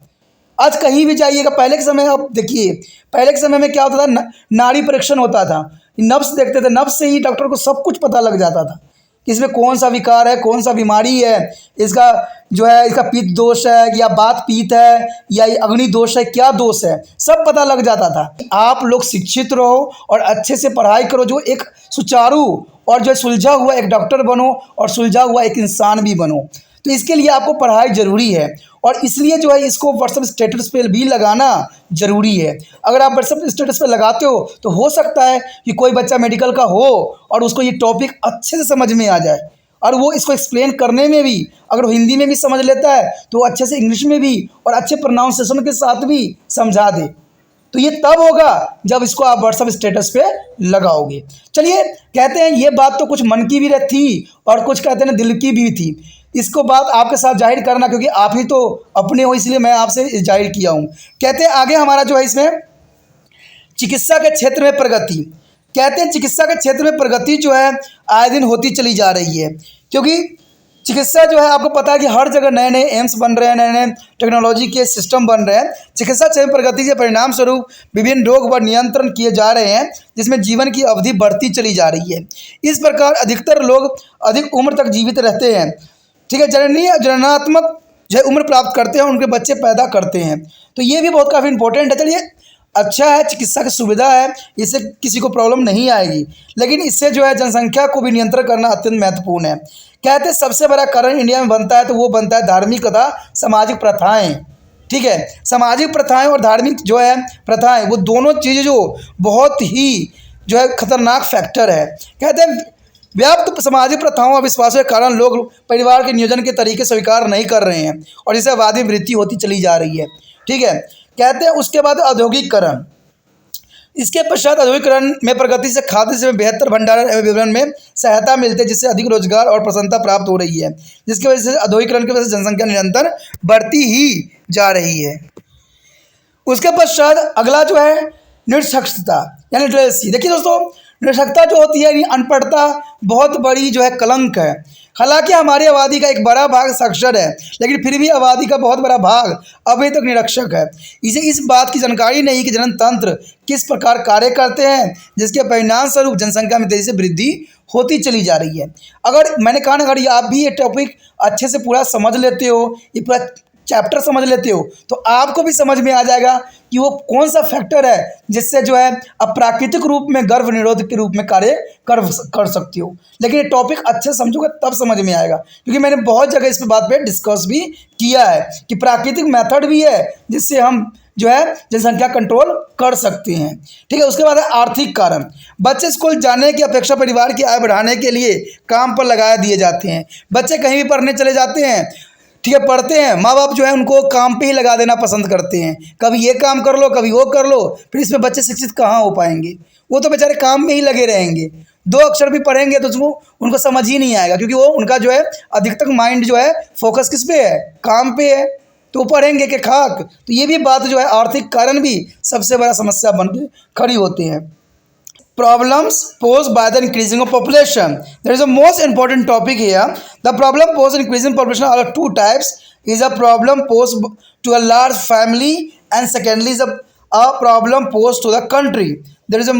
आज कहीं भी जाइएगा, पहले के समय आप देखिए, पहले के समय में क्या होता था, नाड़ी परीक्षण होता था, नब्स देखते थे, नब्स से ही डॉक्टर को सब कुछ पता लग जाता था कि इसमें कौन सा विकार है, कौन सा बीमारी है, इसका जो है इसका पित्त दोष है या बात पित्त है या अग्नि दोष है, क्या दोष है, सब पता लग जाता था. आप लोग शिक्षित रहो और अच्छे से पढ़ाई करो, जो एक सुचारू और जो सुलझा हुआ एक डॉक्टर बनो और सुलझा हुआ एक इंसान भी बनो. तो इसके लिए आपको पढ़ाई ज़रूरी है, और इसलिए जो है इसको व्हाट्सएप स्टेटस पे भी लगाना ज़रूरी है. अगर आप व्हाट्सएप स्टेटस पे लगाते हो, तो हो सकता है कि कोई बच्चा मेडिकल का हो और उसको ये टॉपिक अच्छे से समझ में आ जाए, और वो इसको एक्सप्लेन करने में भी, अगर हिंदी में भी समझ लेता है, तो वो अच्छे से इंग्लिश में भी और अच्छे प्रोनाउंसिएशन के साथ भी समझा दे. तो ये तब होगा जब इसको आप व्हाट्सएप स्टेटस पे लगाओगे. चलिए, कहते हैं ये बात तो कुछ मन की भी थी और कुछ कहते हैं दिल की भी थी. इसको बात आपके साथ जाहिर करना, क्योंकि आप ही तो अपने हो, इसलिए मैं आपसे जाहिर किया हूँ. कहते हैं आगे हमारा जो है इसमें चिकित्सा के क्षेत्र में प्रगति. कहते हैं चिकित्सा के क्षेत्र में प्रगति जो है आए दिन होती चली जा रही है, क्योंकि चिकित्सा जो है आपको पता है कि हर जगह नए नए एम्स बन रहे हैं, नए नए टेक्नोलॉजी के सिस्टम बन रहे हैं. चिकित्सा क्षेत्र में प्रगति के परिणाम स्वरूप विभिन्न रोग व नियंत्रण किए जा रहे हैं, जिसमें जीवन की अवधि बढ़ती चली जा रही है. इस प्रकार अधिकतर लोग अधिक उम्र तक जीवित रहते हैं. ठीक है, जननात्मक जो है उम्र प्राप्त करते हैं, उनके बच्चे पैदा करते हैं. तो ये भी बहुत काफ़ी इंपॉर्टेंट है. चलिए, अच्छा है, चिकित्सा की सुविधा है, इससे किसी को प्रॉब्लम नहीं आएगी, लेकिन इससे जो है जनसंख्या को भी नियंत्रण करना अत्यंत महत्वपूर्ण है. कहते हैं सबसे बड़ा कारण इंडिया में बनता है, तो वो बनता है धार्मिक तथा सामाजिक प्रथाएं. ठीक है। सामाजिक प्रथाएं और धार्मिक जो है प्रथाएं, वो दोनों चीज़ें जो बहुत ही जो है खतरनाक फैक्टर है। कहते हैं व्याप्त सामाजिक प्रथाओं और विश्वासों के कारण लोग परिवार के नियोजन के तरीके स्वीकार नहीं कर रहे हैं और इससे वादी वृद्धि होती चली जा रही है। ठीक है। कहते हैं उसके बाद औद्योगिकरण। इसके पश्चात औद्योगिकरण में प्रगति से खाद्य से बेहतर भंडारण एवं वितरण में सहायता मिलती है, जिससे अधिक रोजगार और प्रसन्नता प्राप्त हो रही है, जिसकी वजह से औद्योगिकरण की वजह से जनसंख्या निरंतर बढ़ती ही जा रही है। उसके पश्चात अगला जो है निरक्षरता यानी लिटरेसी। देखिए दोस्तों, निरक्षरता जो होती है यानी अनपढ़ता बहुत बड़ी जो है कलंक है। हालांकि हमारी आबादी का एक बड़ा भाग साक्षर है, लेकिन फिर भी आबादी का बहुत बड़ा भाग अभी तक निरक्षर है। इसे इस बात की जानकारी नहीं कि जनतंत्र किस प्रकार कार्य करते हैं, जिसके परिणाम स्वरूप जनसंख्या में तेजी से वृद्धि होती चली जा रही है। अगर मैंने कहा ना, अगर आप भी ये टॉपिक अच्छे से पूरा समझ लेते हो, ये पूरा चैप्टर समझ लेते हो, तो आपको भी समझ में आ जाएगा कि वो कौन सा फैक्टर है जिससे जो है आप प्राकृतिक रूप में गर्भ निरोध के रूप में कार्य कर सकती हो। लेकिन ये टॉपिक अच्छे से समझोगे तब समझ में आएगा, क्योंकि मैंने बहुत जगह इस बात पे डिस्कस भी किया है कि प्राकृतिक मेथड भी है जिससे हम जो है जनसंख्या कंट्रोल कर सकते हैं। ठीक है। उसके बाद है आर्थिक कारण। बच्चे स्कूल जाने की अपेक्षा परिवार की आय बढ़ाने के लिए काम पर लगा दिए जाते हैं। बच्चे कहीं भी पढ़ने चले जाते हैं, ठीक है, पढ़ते हैं, माँ बाप जो है उनको काम पे ही लगा देना पसंद करते हैं। कभी ये काम कर लो, कभी वो कर लो, फिर इसमें बच्चे शिक्षित कहाँ हो पाएंगे? वो तो बेचारे काम में ही लगे रहेंगे। दो अक्षर भी पढ़ेंगे तो उसको उनको समझ ही नहीं आएगा, क्योंकि वो उनका जो है अधिकतर माइंड जो है फोकस किस पे है? काम पे है। तो वो पढ़ेंगे कि खाक। तो ये भी बात जो है आर्थिक कारण भी सबसे बड़ा समस्या बन के खड़ी होती है। Problems posed by the increasing of population. There is a most important topic here. The problem posed in increasing population are two types. Is a problem posed to a large family, and secondly is a problem posed to the country. There is a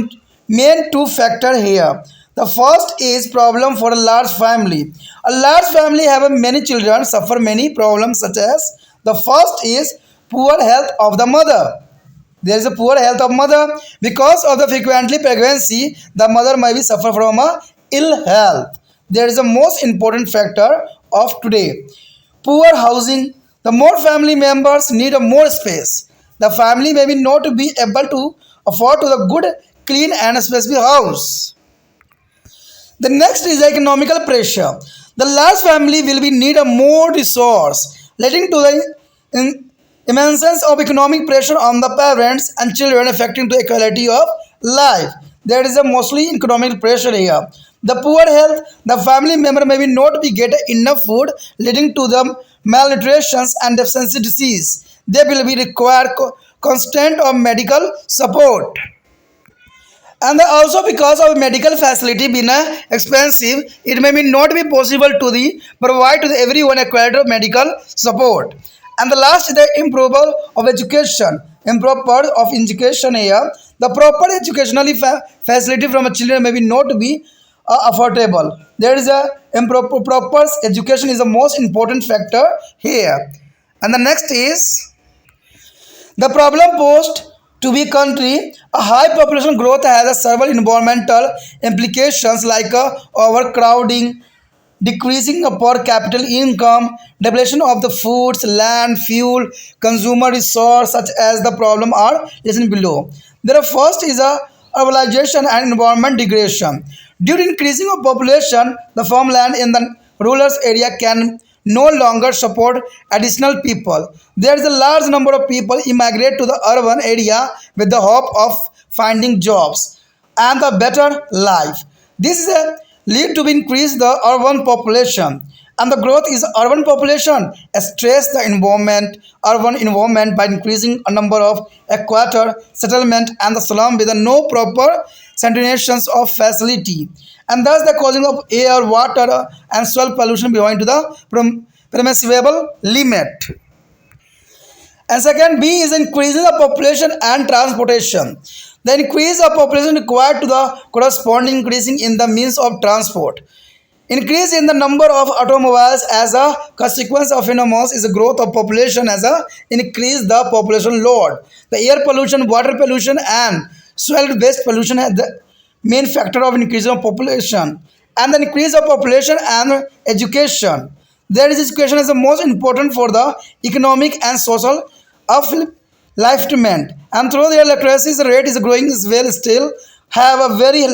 main two factor here. The first is problem for a large family. A large family have many children suffer many problems, such as the first is poor health of the mother. There is a poor health of mother. Because of the frequently pregnancy, the mother may be suffer from a ill health. There is a most important factor of today. Poor housing. The more family members need a more space. The family may be not be able to afford to the good, clean and spacious house. The next is economical pressure. The large family will be need a more resource, leading to the immense of economic pressure on the parents and children, affecting the quality of life. There is a mostly economic pressure here. The poor health, the family member may be not be get enough food, leading to the malnutrition and deficiency disease. They will be require constant of medical support. And also because of medical facility being expensive, it may be not be possible to the provide to the everyone a quality of medical support. And the last is the improper of education. Improper of education here. The proper educationally facility from a children may be not be affordable. There is a improper proper education is the most important factor here. And the next is the problem posed to be country. A high population growth has a several environmental implications like overcrowding, decreasing of per capita income, depletion of the foods, land, fuel, consumer resource, such as the problem are listed below. The first is a urbanization and environment degradation. Due to increasing of population, the farmland in the rural area can no longer support additional people. There is a large number of people immigrate to the urban area with the hope of finding jobs and a better life. This is a lead to increase the urban population, and the growth is urban population stress the environment urban environment by increasing a number of aquator settlement and the slum with no proper sanitations of facility, and thus the causing of air, water and soil pollution beyond to the permissible limit. And second, B is increasing the population and transportation. The increase of population required to the corresponding increasing in the means of transport. Increase in the number of automobiles as a consequence of phenomenon is a growth of population as a increase the population load. The air pollution, water pollution and soil waste pollution are the main factor of increase of population. And the increase of population and education. There is education is the most important for the economic and social of lifetime, and though their literacy rate is growing well, still have a very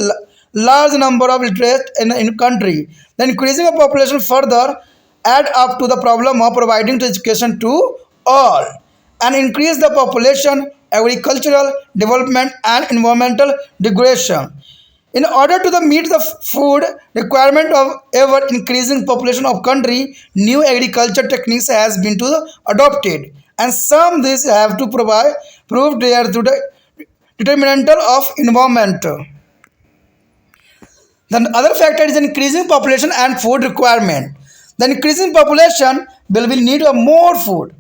large number of literate in country. The increasing of population further add up to the problem of providing education to all and increase the population, agricultural development and environmental degradation. In order to meet the food requirement of ever increasing population of country, new agriculture techniques has been adopted, and some this have to prove they are to the determinantal of environment. The other factor is increasing population and food requirement. The increasing population will need more food.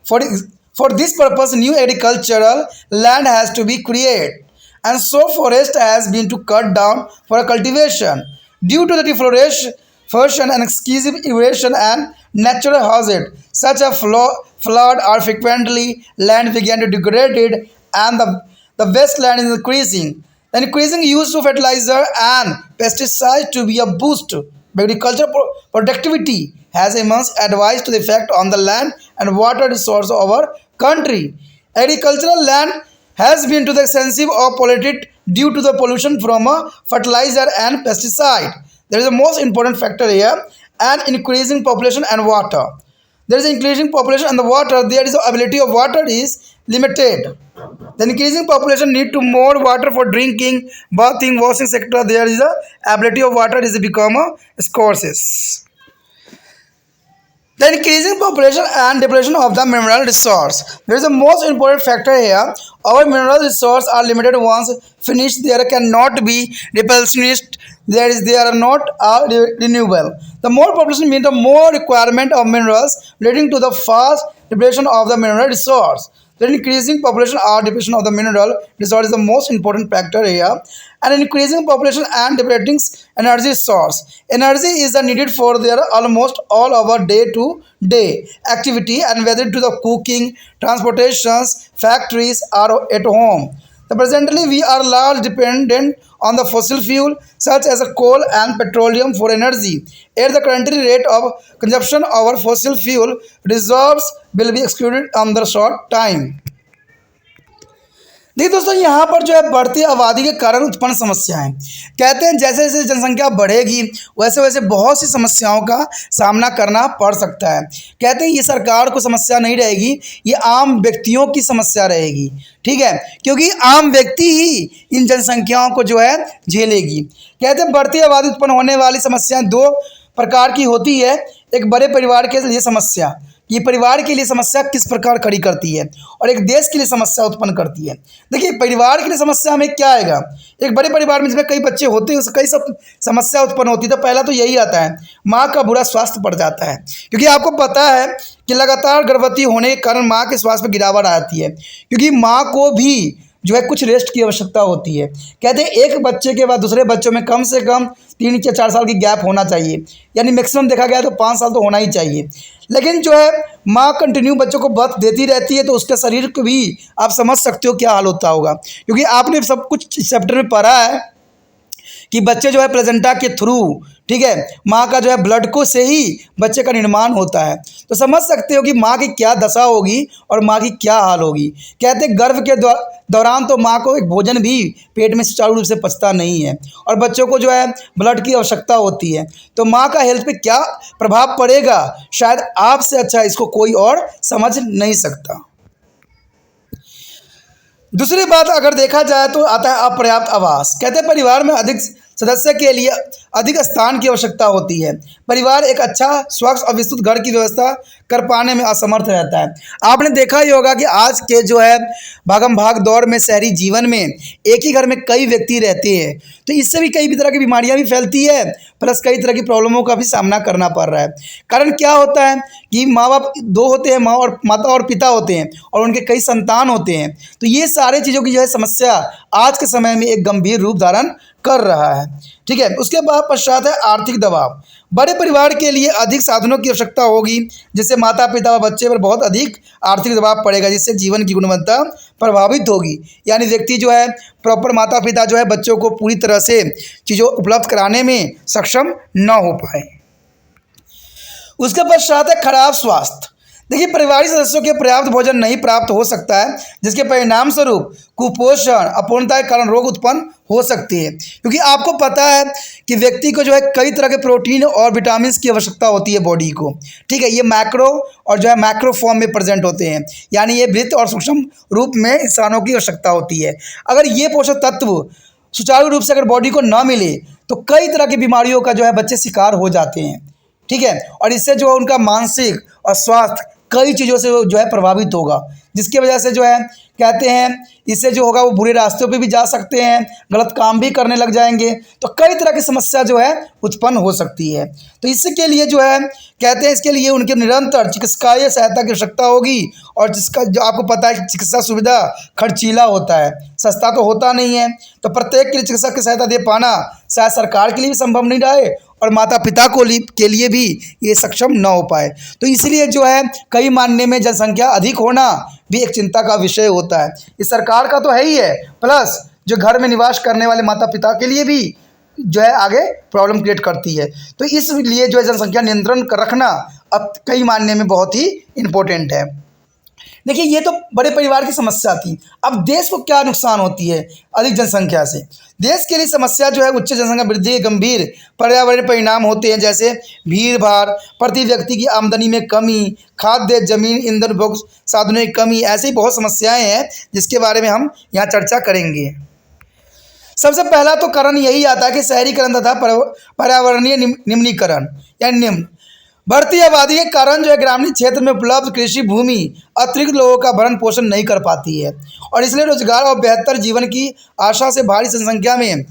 For this purpose, new agricultural land has to be created, and so forest has been to cut down for cultivation. Due to the deforestation and excessive erosion and natural hazard, such as flood are frequently land began to degrade and the wasteland is increasing. The increasing use of fertilizer and pesticides to be a boost agricultural productivity has immense advice to the effect on the land and water resource of our country. Agricultural land has been to the extensive or polluted due to the pollution from a fertilizer and pesticide. There is a most important factor here, and increasing population and water. There is increasing population and the water. There is the ability of water is limited. The increasing population need to more water for drinking, bathing, washing, etc. There is a ability of water is become a scarces. The increasing population and depletion of the mineral resource. There is a most important factor here. Our mineral resources are limited. Once finished, there cannot be replenished. They are not renewable. The more population means the more requirement of minerals, leading to the fast depletion of the mineral resource. The increasing population or depletion of the mineral resource is the most important factor here. And increasing population and depleting energy source. Energy is needed for their almost all our day-to-day activity, and whether to the cooking, transportations, factories, or at home. Presently, we are largely dependent on the fossil fuel such as coal and petroleum for energy. At the current rate of consumption, our fossil fuel reserves will be excluded on the short time. देखिए दोस्तों, यहाँ पर जो है बढ़ती आबादी के कारण उत्पन्न समस्याएं कहते हैं जैसे जैसे जनसंख्या बढ़ेगी वैसे वैसे बहुत सी समस्याओं का सामना करना पड़ सकता है। कहते हैं ये सरकार को समस्या नहीं रहेगी, ये आम व्यक्तियों की समस्या रहेगी। ठीक है, क्योंकि आम व्यक्ति ही इन जनसंख्याओं को जो है झेलेगी। कहते हैं बढ़ती आबादी उत्पन्न होने वाली समस्याएं दो प्रकार की होती है। एक बड़े परिवार के लिए समस्या, ये परिवार के लिए समस्या किस प्रकार खड़ी करती है, और एक देश के लिए समस्या उत्पन्न करती है। देखिए परिवार के लिए समस्या में क्या आएगा, एक बड़े परिवार में जिसमें कई बच्चे होते हैं उससे कई सब समस्या उत्पन्न होती है। तो पहला तो यही आता है, माँ का बुरा स्वास्थ्य पड़ जाता है, क्योंकि आपको पता है कि लगातार गर्भवती होने के कारण माँ के स्वास्थ्य में गिरावट आती है, क्योंकि माँ को भी जो है कुछ रेस्ट की आवश्यकता होती है। कहते हैं एक बच्चे के बाद दूसरे बच्चों में कम से कम 3 या 4 साल की गैप होना चाहिए, यानी मैक्सिमम देखा गया तो 5 साल तो होना ही चाहिए। लेकिन जो है माँ कंटिन्यू बच्चों को बर्थ देती रहती है, तो उसके शरीर को भी आप समझ सकते हो क्या हाल होता होगा, क्योंकि आपने सब कुछ चैप्टर में पढ़ा है कि बच्चे जो है प्लेसेंटा के थ्रू, ठीक है, माँ का जो है ब्लड को से ही बच्चे का निर्माण होता है। तो समझ सकते हो कि माँ की क्या दशा होगी और माँ की क्या हाल होगी। कहते हैं गर्भ के दौरान तो माँ को एक भोजन भी पेट में सुचारू रूप से पचता नहीं है, और बच्चों को जो है ब्लड की आवश्यकता होती है। तो माँ का हेल्थ पे क्या प्रभाव पड़ेगा शायद आपसे अच्छा इसको कोई और समझ नहीं सकता। दूसरी बात अगर देखा जाए तो आता है अपर्याप्त आवास। कहते हैं परिवार में अधिक सदस्य के लिए अधिक स्थान की आवश्यकता होती है। परिवार एक अच्छा स्वच्छ और विस्तृत घर की व्यवस्था कर पाने में असमर्थ रहता है। आपने देखा ही होगा कि आज के जो है भागम भाग दौर में शहरी जीवन में एक ही घर में कई व्यक्ति रहते हैं, तो इससे भी कई तरह की बीमारियां भी फैलती है, प्लस कई तरह की प्रॉब्लमों का भी सामना करना पड़ रहा है। कारण क्या होता है कि माँ बाप दो होते हैं, माता और पिता होते हैं, और उनके कई संतान होते हैं। तो ये सारे चीज़ों की जो है समस्या आज के समय में एक गंभीर रूप धारण कर रहा है। ठीक है, उसके बाद पश्चात है आर्थिक दबाव। बड़े परिवार के लिए अधिक साधनों की आवश्यकता होगी, जिससे माता पिता व बच्चे पर बहुत अधिक आर्थिक दबाव पड़ेगा, जिससे जीवन की गुणवत्ता प्रभावित होगी। यानी व्यक्ति जो है प्रॉपर माता पिता जो है बच्चों को पूरी तरह से चीज़ों उपलब्ध कराने में सक्षम न हो पाए। उसके पश्चात है खराब स्वास्थ्य। देखिए, परिवारिक सदस्यों के पर्याप्त भोजन नहीं प्राप्त हो सकता है, जिसके परिणाम स्वरूप कुपोषण, अपूर्णता के कारण रोग उत्पन्न हो सकती है। क्योंकि आपको पता है कि व्यक्ति को जो है कई तरह के प्रोटीन और विटामिन की आवश्यकता होती है बॉडी को। ठीक है, ये मैक्रो और जो है मैक्रो फॉर्म में प्रेजेंट होते हैं, यानी ये वृत्त और सूक्ष्म रूप में इंसानों की आवश्यकता होती है। अगर ये पोषक तत्व सुचारू रूप से अगर बॉडी को ना मिले तो कई तरह की बीमारियों का जो है बच्चे शिकार हो जाते हैं। ठीक है, और इससे जो है उनका मानसिक और स्वास्थ्य कई चीज़ों से जो है प्रभावित होगा, जिसकी वजह से जो है कहते हैं इससे जो होगा वो बुरे रास्तों पे भी जा सकते हैं, गलत काम भी करने लग जाएंगे, तो कई तरह की समस्या जो है उत्पन्न हो सकती है। तो इसके लिए जो है कहते हैं इसके लिए उनके निरंतर चिकित्सकीय सहायता की आवश्यकता होगी। और जिसका जो आपको पता है कि चिकित्सा सुविधा खर्चीला होता है, सस्ता तो होता नहीं है। तो प्रत्येक के लिए चिकित्सक की सहायता दे पाना शायद सरकार के लिए भी संभव नहीं रहे और माता पिता के लिए भी ये सक्षम न हो पाए। तो इसलिए जो है कई मायने में जनसंख्या अधिक होना भी एक चिंता का विषय होता है। इस सरकार का तो है ही है, प्लस जो घर में निवास करने वाले माता पिता के लिए भी जो है आगे प्रॉब्लम क्रिएट करती है। तो इसलिए जो है जनसंख्या नियंत्रण कर रखना अब कई मायने में बहुत ही इम्पोर्टेंट है। देखिए, ये तो बड़े परिवार की समस्या थी। अब देश को क्या नुकसान होती है अधिक जनसंख्या से? देश के लिए समस्या जो है उच्च जनसंख्या वृद्धि के गंभीर पर्यावरणीय परिणाम होते हैं, जैसे भीड़ भाड़, प्रति व्यक्ति की आमदनी में कमी, खाद्य जमीन ईंधन उपभोग साधनों की कमी, ऐसी बहुत समस्याएं हैं जिसके बारे में हम यहाँ चर्चा करेंगे। सबसे पहला तो कारण यही आता है कि शहरीकरण तथा पर्यावरणीय निम्नीकरण यानी निम्न बढ़ती आबादी के कारण जो है ग्रामीण क्षेत्र में उपलब्ध कृषि भूमि अतिरिक्त लोगों का भरण पोषण नहीं कर पाती है, और इसलिए रोजगार और बेहतर जीवन की आशा से भारी जनसंख्या में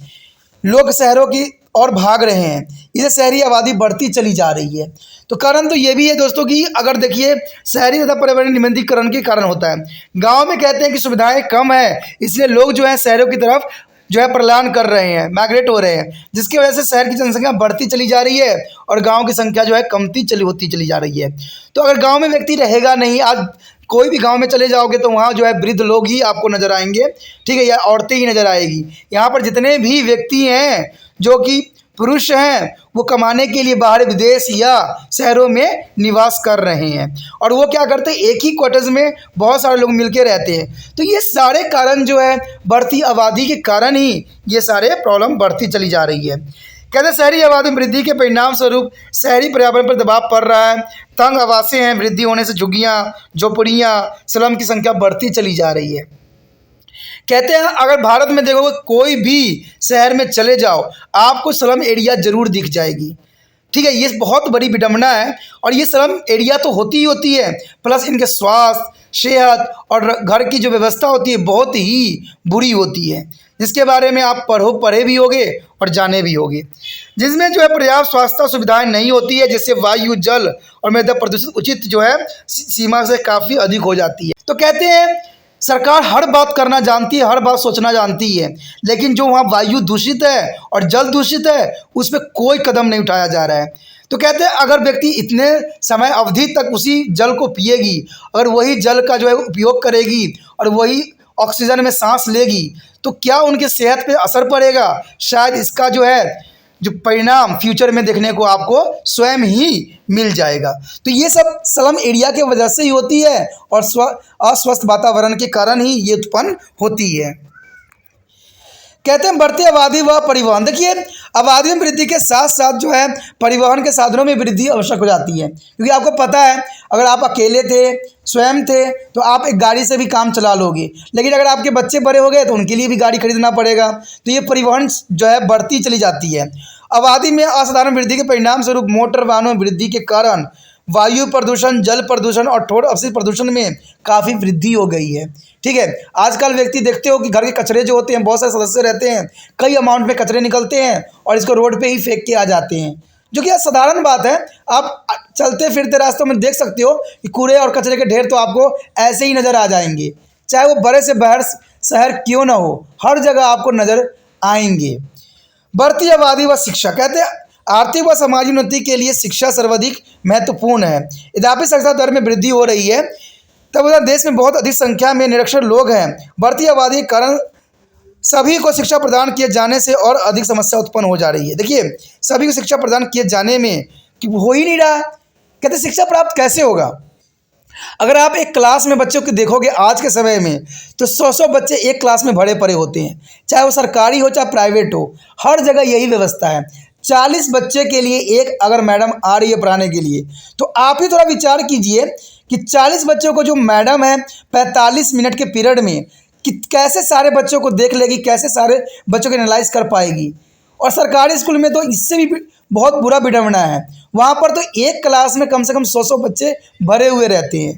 लोग शहरों की ओर भाग रहे हैं। इससे शहरी आबादी बढ़ती चली जा रही है। तो कारण तो ये भी है दोस्तों कि अगर देखिए शहरी तथा पर्यावरण निम्नीकरण के कारण होता है। गाँव में कहते हैं कि सुविधाएँ कम है, इसलिए लोग जो है शहरों की तरफ जो है पलायन कर रहे हैं, माइग्रेट हो रहे हैं, जिसकी वजह से शहर की जनसंख्या बढ़ती चली जा रही है और गांव की संख्या जो है कमती होती चली जा रही है। तो अगर गांव में व्यक्ति रहेगा नहीं, आज कोई भी गांव में चले जाओगे तो वहाँ जो है वृद्ध लोग ही आपको नज़र आएंगे। ठीक है, या औरतें ही नज़र आएगी। यहाँ पर जितने भी व्यक्ति हैं जो कि पुरुष हैं वो कमाने के लिए बाहर विदेश या शहरों में निवास कर रहे हैं, और वो क्या करते हैं एक ही क्वार्टर्स में बहुत सारे लोग मिलके रहते हैं। तो ये सारे कारण जो है बढ़ती आबादी के कारण ही ये सारे प्रॉब्लम बढ़ती चली जा रही है। कहते हैं शहरी आबादी वृद्धि के परिणाम स्वरूप शहरी पर्यावरण पर दबाव पड़ रहा है, तंग आवासें हैं, वृद्धि होने से झुग्गियाँ, झोपड़ियाँ, स्लम की संख्या बढ़ती चली जा रही है। कहते हैं अगर भारत में देखोगे कोई भी शहर में चले जाओ आपको स्लम एरिया जरूर दिख जाएगी। ठीक है, ये बहुत बड़ी विडंबना है, और ये स्लम एरिया तो होती ही होती है, प्लस इनके स्वास्थ्य, सेहत और घर की जो व्यवस्था होती है बहुत ही बुरी होती है, जिसके बारे में आप पढ़े भी होगे और जाने भी होगे। जिसमें जो है पर्याप्त स्वास्थ्य सुविधाएं नहीं होती है, जिससे वायु, जल और मृदा प्रदूषण उचित जो है सीमा से काफ़ी अधिक हो जाती है। तो कहते हैं सरकार हर बात करना जानती है, हर बात सोचना जानती है, लेकिन जो वहाँ वायु दूषित है और जल दूषित है उस पर कोई कदम नहीं उठाया जा रहा है। तो कहते हैं अगर व्यक्ति इतने समय अवधि तक उसी जल को पिएगी, अगर वही जल का जो है उपयोग करेगी और वही ऑक्सीजन में सांस लेगी, तो क्या उनके सेहत पे असर पड़ेगा? शायद इसका जो है जो परिणाम फ्यूचर में देखने को आपको स्वयं ही मिल जाएगा। तो ये सब स्लम एरिया की वजह से ही होती है और अस्वस्थ वातावरण के कारण ही ये उत्पन्न होती है। कहते हैं बढ़ती आबादी व परिवहन। देखिए, आबादी में वृद्धि के साथ साथ जो है परिवहन के साधनों में वृद्धि आवश्यक हो जाती है, क्योंकि आपको पता है अगर आप अकेले थे, स्वयं थे, तो आप एक गाड़ी से भी काम चला लोगे, लेकिन अगर आपके बच्चे बड़े हो गए तो उनके लिए भी गाड़ी खरीदना पड़ेगा। तो ये परिवहन जो है बढ़ती चली जाती है। आबादी में असाधारण वृद्धि के परिणाम स्वरूप मोटर वाहनों में वृद्धि के कारण वायु प्रदूषण, जल प्रदूषण और ठोस अपशिष्ट प्रदूषण में काफ़ी वृद्धि हो गई है। ठीक है, आजकल व्यक्ति देखते हो कि घर के कचरे जो होते हैं, बहुत सारे सदस्य रहते हैं, कई अमाउंट में कचरे निकलते हैं और इसको रोड पे ही फेंक के आ जाते हैं, जो कि साधारण बात है। आप चलते फिरते रास्तों में देख सकते हो कि कूड़े और कचरे के ढेर तो आपको ऐसे ही नज़र आ जाएंगे, चाहे वो बड़े से बड़े शहर क्यों ना हो, हर जगह आपको नज़र आएंगे। बढ़ती आबादी व शिक्षा। कहते हैं आर्थिक व सामाजिक उन्नति के लिए शिक्षा सर्वाधिक महत्वपूर्ण है। यद्यपि साक्षरता दर में वृद्धि हो रही है, तब देश में बहुत अधिक संख्या में निरक्षर लोग हैं। बढ़ती आबादी के कारण सभी को शिक्षा प्रदान किए जाने से और अधिक समस्या उत्पन्न हो जा रही है। देखिए, सभी को शिक्षा प्रदान किए जाने में कि हो ही नहीं रहा। कहते शिक्षा प्राप्त कैसे होगा? अगर आप एक क्लास में बच्चों को देखोगे आज के समय में, तो 100-100 बच्चे एक क्लास में भरे पड़े होते हैं, चाहे वो सरकारी हो चाहे प्राइवेट हो, हर जगह यही व्यवस्था है। 40 बच्चे के लिए एक अगर मैडम आ रही है पढ़ाने के लिए, तो आप ही थोड़ा विचार कीजिए कि 40 बच्चों को जो मैडम है 45 मिनट के पीरियड में कि कैसे सारे बच्चों को देख लेगी, कैसे सारे बच्चों को एनालाइज कर पाएगी। और सरकारी स्कूल में तो इससे भी बहुत बुरा विडंबना है, वहाँ पर तो एक क्लास में कम से कम 100-100 बच्चे भरे हुए रहते हैं।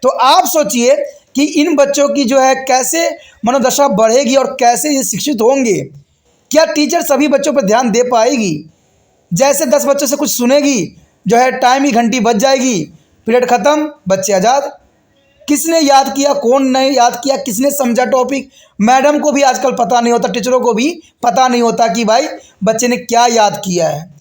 तो आप सोचिए कि इन बच्चों की जो है कैसे मनोदशा बढ़ेगी और कैसे ये शिक्षित होंगे। क्या टीचर सभी बच्चों पर ध्यान दे पाएगी? जैसे 10 बच्चों से कुछ सुनेगी, जो है टाइम की घंटी बज जाएगी, पीरियड ख़त्म, बच्चे आज़ाद। किसने याद किया, कौन नहीं याद किया, किसने समझा टॉपिक, मैडम को भी आजकल पता नहीं होता, टीचरों को भी पता नहीं होता कि भाई बच्चे ने क्या याद किया है।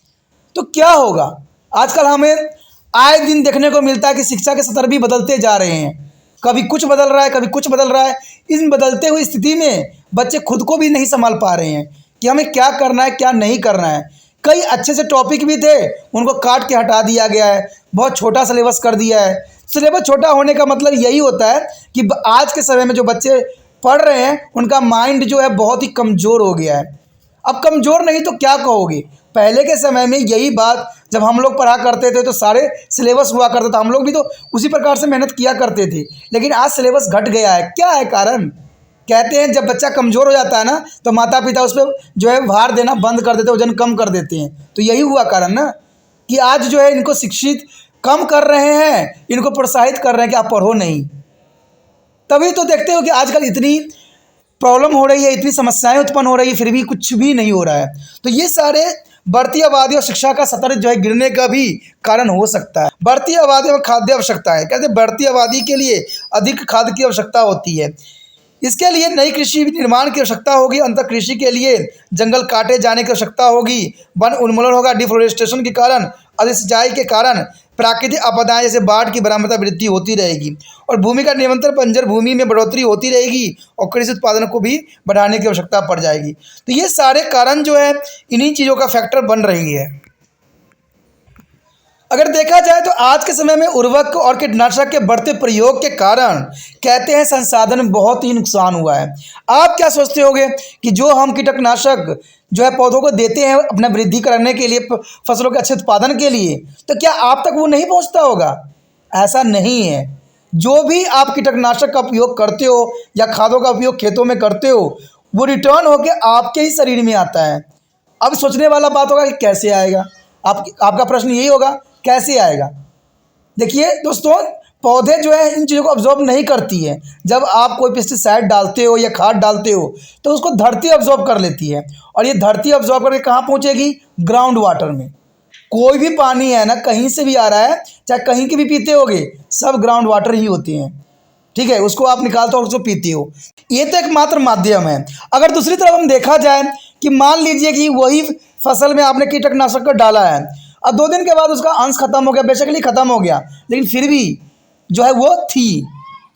तो क्या होगा? आजकल हमें आए दिन देखने को मिलता है कि शिक्षा के स्तर भी बदलते जा रहे हैं, कभी कुछ बदल रहा है, कभी कुछ बदल रहा है। इन बदलते हुई स्थिति में बच्चे खुद को भी नहीं संभाल पा रहे हैं कि हमें क्या करना है, क्या नहीं करना है। कई अच्छे से टॉपिक भी थे, उनको काट के हटा दिया गया है, बहुत छोटा सिलेबस कर दिया है। सिलेबस छोटा होने का मतलब यही होता है कि आज के समय में जो बच्चे पढ़ रहे हैं उनका माइंड जो है बहुत ही कमज़ोर हो गया है। अब कमज़ोर नहीं तो क्या कहोगे? पहले के समय में यही बात जब हम लोग पढ़ा करते थे तो सारे सिलेबस हुआ करता था, हम लोग भी तो उसी प्रकार से मेहनत किया करते थे। लेकिन आज सिलेबस घट गया है, क्या है कारण? कहते हैं जब बच्चा कमज़ोर हो जाता है ना, तो माता पिता उस पर जो है भार देना बंद कर देते हैं, वजन कम कर देते हैं। तो यही हुआ कारण ना कि आज जो है इनको शिक्षित कम कर रहे हैं, इनको प्रोत्साहित कर रहे हैं कि आप पढ़ो नहीं। तभी तो देखते हो कि आजकल इतनी प्रॉब्लम हो रही है, इतनी समस्याएं उत्पन्न हो रही है, फिर भी कुछ भी नहीं हो रहा है। तो ये सारे बढ़ती आबादी और शिक्षा का स्तर जो है गिरने का भी कारण हो सकता है। बढ़ती आबादी और खाद्य आवश्यकता है, कहते हैं बढ़ती आबादी के लिए अधिक खाद्य की आवश्यकता होती है। इसके लिए नई कृषि निर्माण की आवश्यकता होगी, अंतर कृषि के लिए जंगल काटे जाने की आवश्यकता होगी, वन उन्मूलन होगा, डिफोरेस्टेशन के कारण, अधिक सिंचाई के कारण प्राकृतिक आपदाएं जैसे बाढ़ की बरामदा वृद्धि होती रहेगी, और भूमि का निरंतर बंजर भूमि में बढ़ोतरी होती रहेगी, और कृषि उत्पादन को भी बढ़ाने की आवश्यकता पड़ जाएगी। तो ये सारे कारण जो है इन्हीं चीज़ों का फैक्टर बन रही है। अगर देखा जाए तो आज के समय में उर्वरक और कीटनाशक के बढ़ते प्रयोग के कारण कहते हैं संसाधन में बहुत ही नुकसान हुआ है। आप क्या सोचते होंगे कि जो हम कीटनाशक जो है पौधों को देते हैं अपना वृद्धि करने के लिए, फसलों के अच्छे उत्पादन के लिए, तो क्या आप तक वो नहीं पहुंचता होगा? ऐसा नहीं है। जो भी आप कीटनाशक का उपयोग करते हो या खादों का उपयोग खेतों में करते हो, वो रिटर्न होकर आपके ही शरीर में आता है। अब सोचने वाला बात होगा कि कैसे आएगा, आपका प्रश्न यही होगा कैसे आएगा। देखिए दोस्तों, पौधे जो है इन चीज़ों को ऑब्जॉर्व नहीं करती है। जब आप कोई पेस्टिसाइड डालते हो या खाद डालते हो तो उसको धरती ऑब्जॉर्व कर लेती है, और ये धरती ऑब्जॉर्व करके कहाँ पहुँचेगी? ग्राउंड वाटर में। कोई भी पानी है ना, कहीं से भी आ रहा है, चाहे कहीं के भी पीते होगे, सब ग्राउंड वाटर ही होते हैं। ठीक है, उसको आप निकालते हो और उसको पीते हो। ये तो एकमात्र माध्यम है। अगर दूसरी तरफ हम देखा जाए कि मान लीजिए कि वही फसल में आपने कीटनाशक डाला है, और 2 दिन के बाद उसका अंश खत्म हो गया, बेसिकली खत्म हो गया, लेकिन फिर भी जो है वो थी,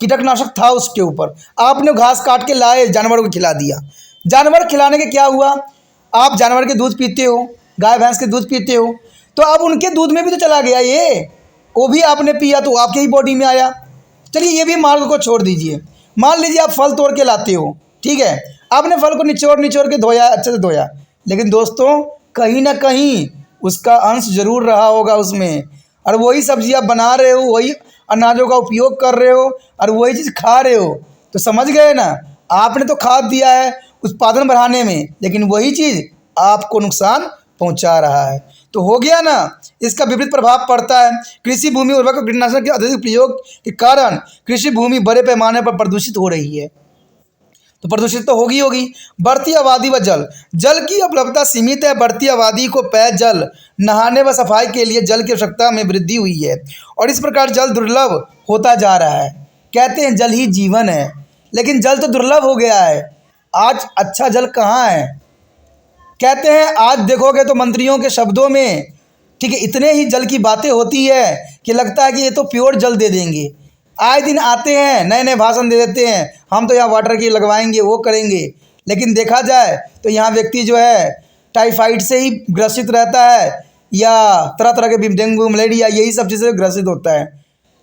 कीटनाशक था उसके ऊपर, आपने घास काट के लाए, जानवरों को खिला दिया। जानवर खिलाने के क्या हुआ? आप जानवर के दूध पीते हो, गाय भैंस के दूध पीते हो, तो अब उनके दूध में भी तो चला गया ये, वो भी आपने पिया तो आपके ही बॉडी में आया। चलिए ये भी मार्ग को छोड़ दीजिए। मान लीजिए आप फल तोड़ के लाते हो, ठीक है, आपने फल को निचोड़ निचोड़ के धोया, अच्छे से धोया, लेकिन दोस्तों कहीं ना कहीं उसका अंश जरूर रहा होगा उसमें, और वही सब्जियां बना रहे हो, वही अनाजों का उपयोग कर रहे हो, और वही चीज़ खा रहे हो। तो समझ गए ना, आपने तो खाद दिया है उत्पादन बढ़ाने में, लेकिन वही चीज़ आपको नुकसान पहुंचा रहा है। तो हो गया ना, इसका विपरीत प्रभाव पड़ता है। कृषि भूमि उर्वरक और कीटनाशक के अधिक प्रयोग के कारण कृषि भूमि बड़े पैमाने पर प्रदूषित हो रही है। तो प्रदूषित तो होगी। बढ़ती आबादी व जल, जल की उपलब्धता सीमित है। बढ़ती आबादी को पेय जल, नहाने व सफाई के लिए जल की आवश्यकता में वृद्धि हुई है, और इस प्रकार जल दुर्लभ होता जा रहा है। कहते हैं जल ही जीवन है, लेकिन जल तो दुर्लभ हो गया है। आज अच्छा जल कहाँ है? कहते हैं आज देखोगे तो मंत्रियों के शब्दों में, ठीक है, इतने ही जल की बातें होती है कि लगता है कि ये तो प्योर जल दे देंगे। आए दिन आते हैं, नए नए भाषण दे देते हैं, हम तो यहाँ वाटर की लगवाएंगे, वो करेंगे, लेकिन देखा जाए तो यहाँ व्यक्ति जो है टाइफाइड से ही ग्रसित रहता है, या तरह तरह के डेंगू, मलेरिया, यही सब चीज़ें ग्रसित होता है।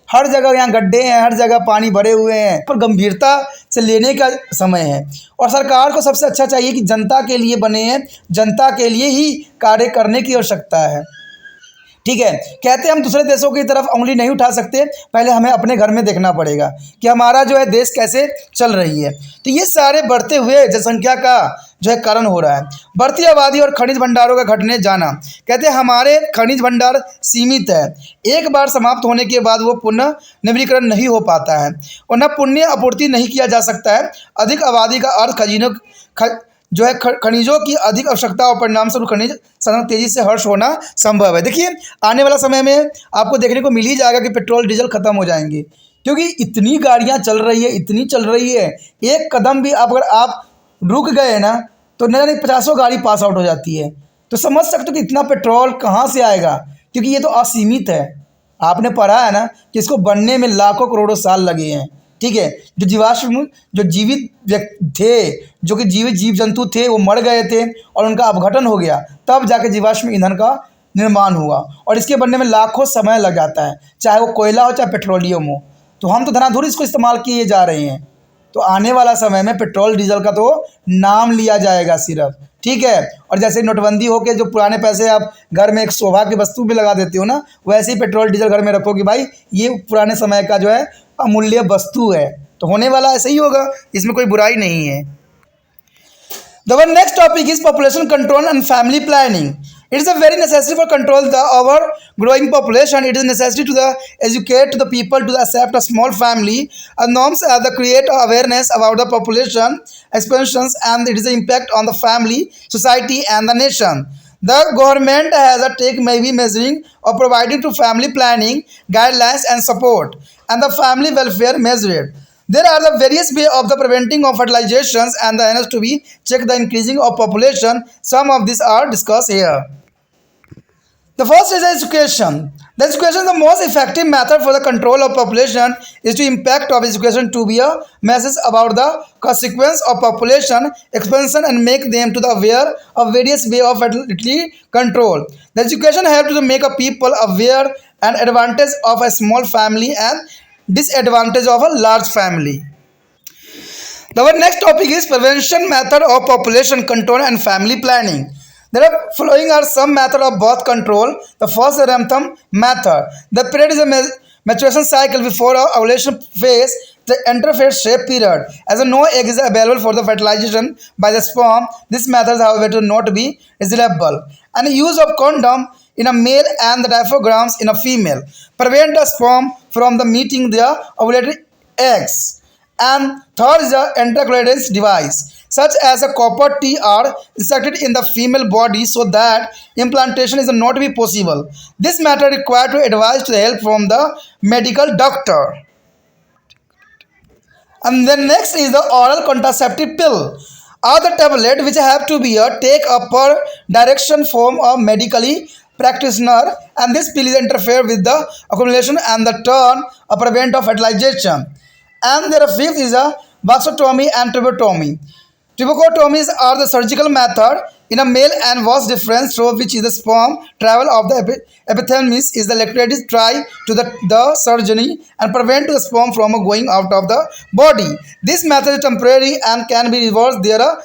हर जगह यहाँ गड्ढे हैं, हर जगह पानी भरे हुए हैं, पर गंभीरता से लेने का समय है। और सरकार को सबसे अच्छा चाहिए कि जनता के लिए बने हैं, जनता के लिए ही कार्य करने की आवश्यकता है। ठीक है, कहते हैं हम दूसरे देशों की तरफ उंगली नहीं उठा सकते, पहले हमें अपने घर में देखना पड़ेगा कि हमारा जो है देश कैसे चल रही है। तो ये सारे बढ़ते हुए जनसंख्या का जो है कारण हो रहा है। बढ़ती आबादी और खनिज भंडारों का घटने जाना। कहते हैं हमारे खनिज भंडार सीमित है, एक बार समाप्त होने के बाद वो पुनः नवीनीकरण नहीं हो पाता है और न पुण्य आपूर्ति नहीं किया जा सकता है। अधिक आबादी का अर्थ जो है खनिजों की अधिक आवश्यकता और परिणाम स्वरूप खनिज संसाधन तेजी से हर्ष होना संभव है। देखिए आने वाला समय में आपको देखने को मिल ही जाएगा कि पेट्रोल डीजल खत्म हो जाएंगे, क्योंकि इतनी गाड़ियां चल रही है, इतनी चल रही है, एक कदम भी अगर आप रुक गए ना तो न जाने 50 गाड़ी पास आउट हो जाती है। तो समझ सकते हो कि इतना पेट्रोल कहाँ से आएगा, क्योंकि ये तो असीमित है। आपने पढ़ा है ना कि इसको बनने में लाखों करोड़ों साल लगे हैं। ठीक है, जो जीवाश्म जो जीवित थे, जो कि जीवित जीव जंतु थे, वो मर गए थे और उनका अपघटन हो गया, तब जाके जीवाश्म ईंधन का निर्माण हुआ और इसके बनने में लाखों समय लग जाता है, चाहे वो कोयला हो चाहे पेट्रोलियम हो। तो हम तो धनाधुर इसको इस्तेमाल किए जा रहे हैं। तो आने वाला समय में पेट्रोल डीजल का तो नाम लिया जाएगा सिर्फ। ठीक है, और जैसे नोटबंदी हो के जो पुराने पैसे आप घर में एक शोभा की वस्तु भी लगा देते हो ना, वैसे ही पेट्रोल डीजल घर में रखो कि भाई ये पुराने समय का जो है अमूल्य वस्तु है। तो होने वाला ऐसे ही होगा, इसमें कोई बुराई नहीं है। The next topic is population control and family planning. It is a very necessary for control the our growing population. It is necessary to the educate to the people to accept a small family. Norms are the create awareness about the population expansions and its impact on the family, society, and the nation. The government has a take maybe measuring or providing to family planning guidelines and support, and the family welfare measured. There are the various ways of the preventing of fertilizations and the has to be check the increasing of population. Some of these are discussed here. The first is education. The education is the most effective method for the control of population is to impact of education to be a message about the consequence of population expansion and make them to the aware of various way of fertility control. The education helps to make a people aware and advantage of a small family and disadvantage of a large family. Our next topic is prevention method of population control and family planning. There are following are some method of birth control. The first is Ramtham method. The period is a maturation cycle before ovulation phase, the interphase shape period. As no egg is available for the fertilization by the sperm, this method is however to not be reliable. And the use of condom in a male and the diaphragms in a female prevent the sperm from the meeting the ovulated eggs. And third is the anticoagulation device such as a copper T are inserted in the female body so that implantation is not be possible. This matter required to advise to the help from the medical doctor. And then next is the oral contraceptive pill or the tablet which have to be a take up per direction from a medically practitioner, and this pill is interfere with the accumulation and the turn a prevent of fertilization. And there fifth is a vasectomy and tuberculotomy. Tuberculotomies are the surgical method in a male and vast difference through which is the sperm travel of the epithemis is the electrolyte try to the surgery and prevent the sperm from going out of the body. This method is temporary and can be reversed. There are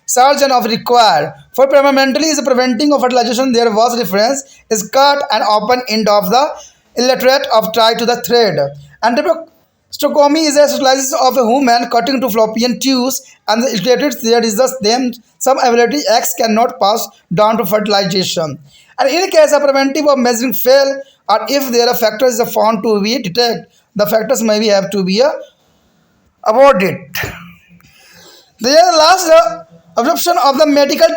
surgeon of required for permanently is preventing of fertilization. There was difference is cut and open end of the electrolyte of try to the thread. And Stocomy is a sterilization of a human cutting to fallopian tubes and the electrolytes there is thus them some ability X cannot pass down to fertilization. And in case a preventive of measuring fail or if there are factors are found to be detected, the factors may be have to be avoided. The last absorption of the medical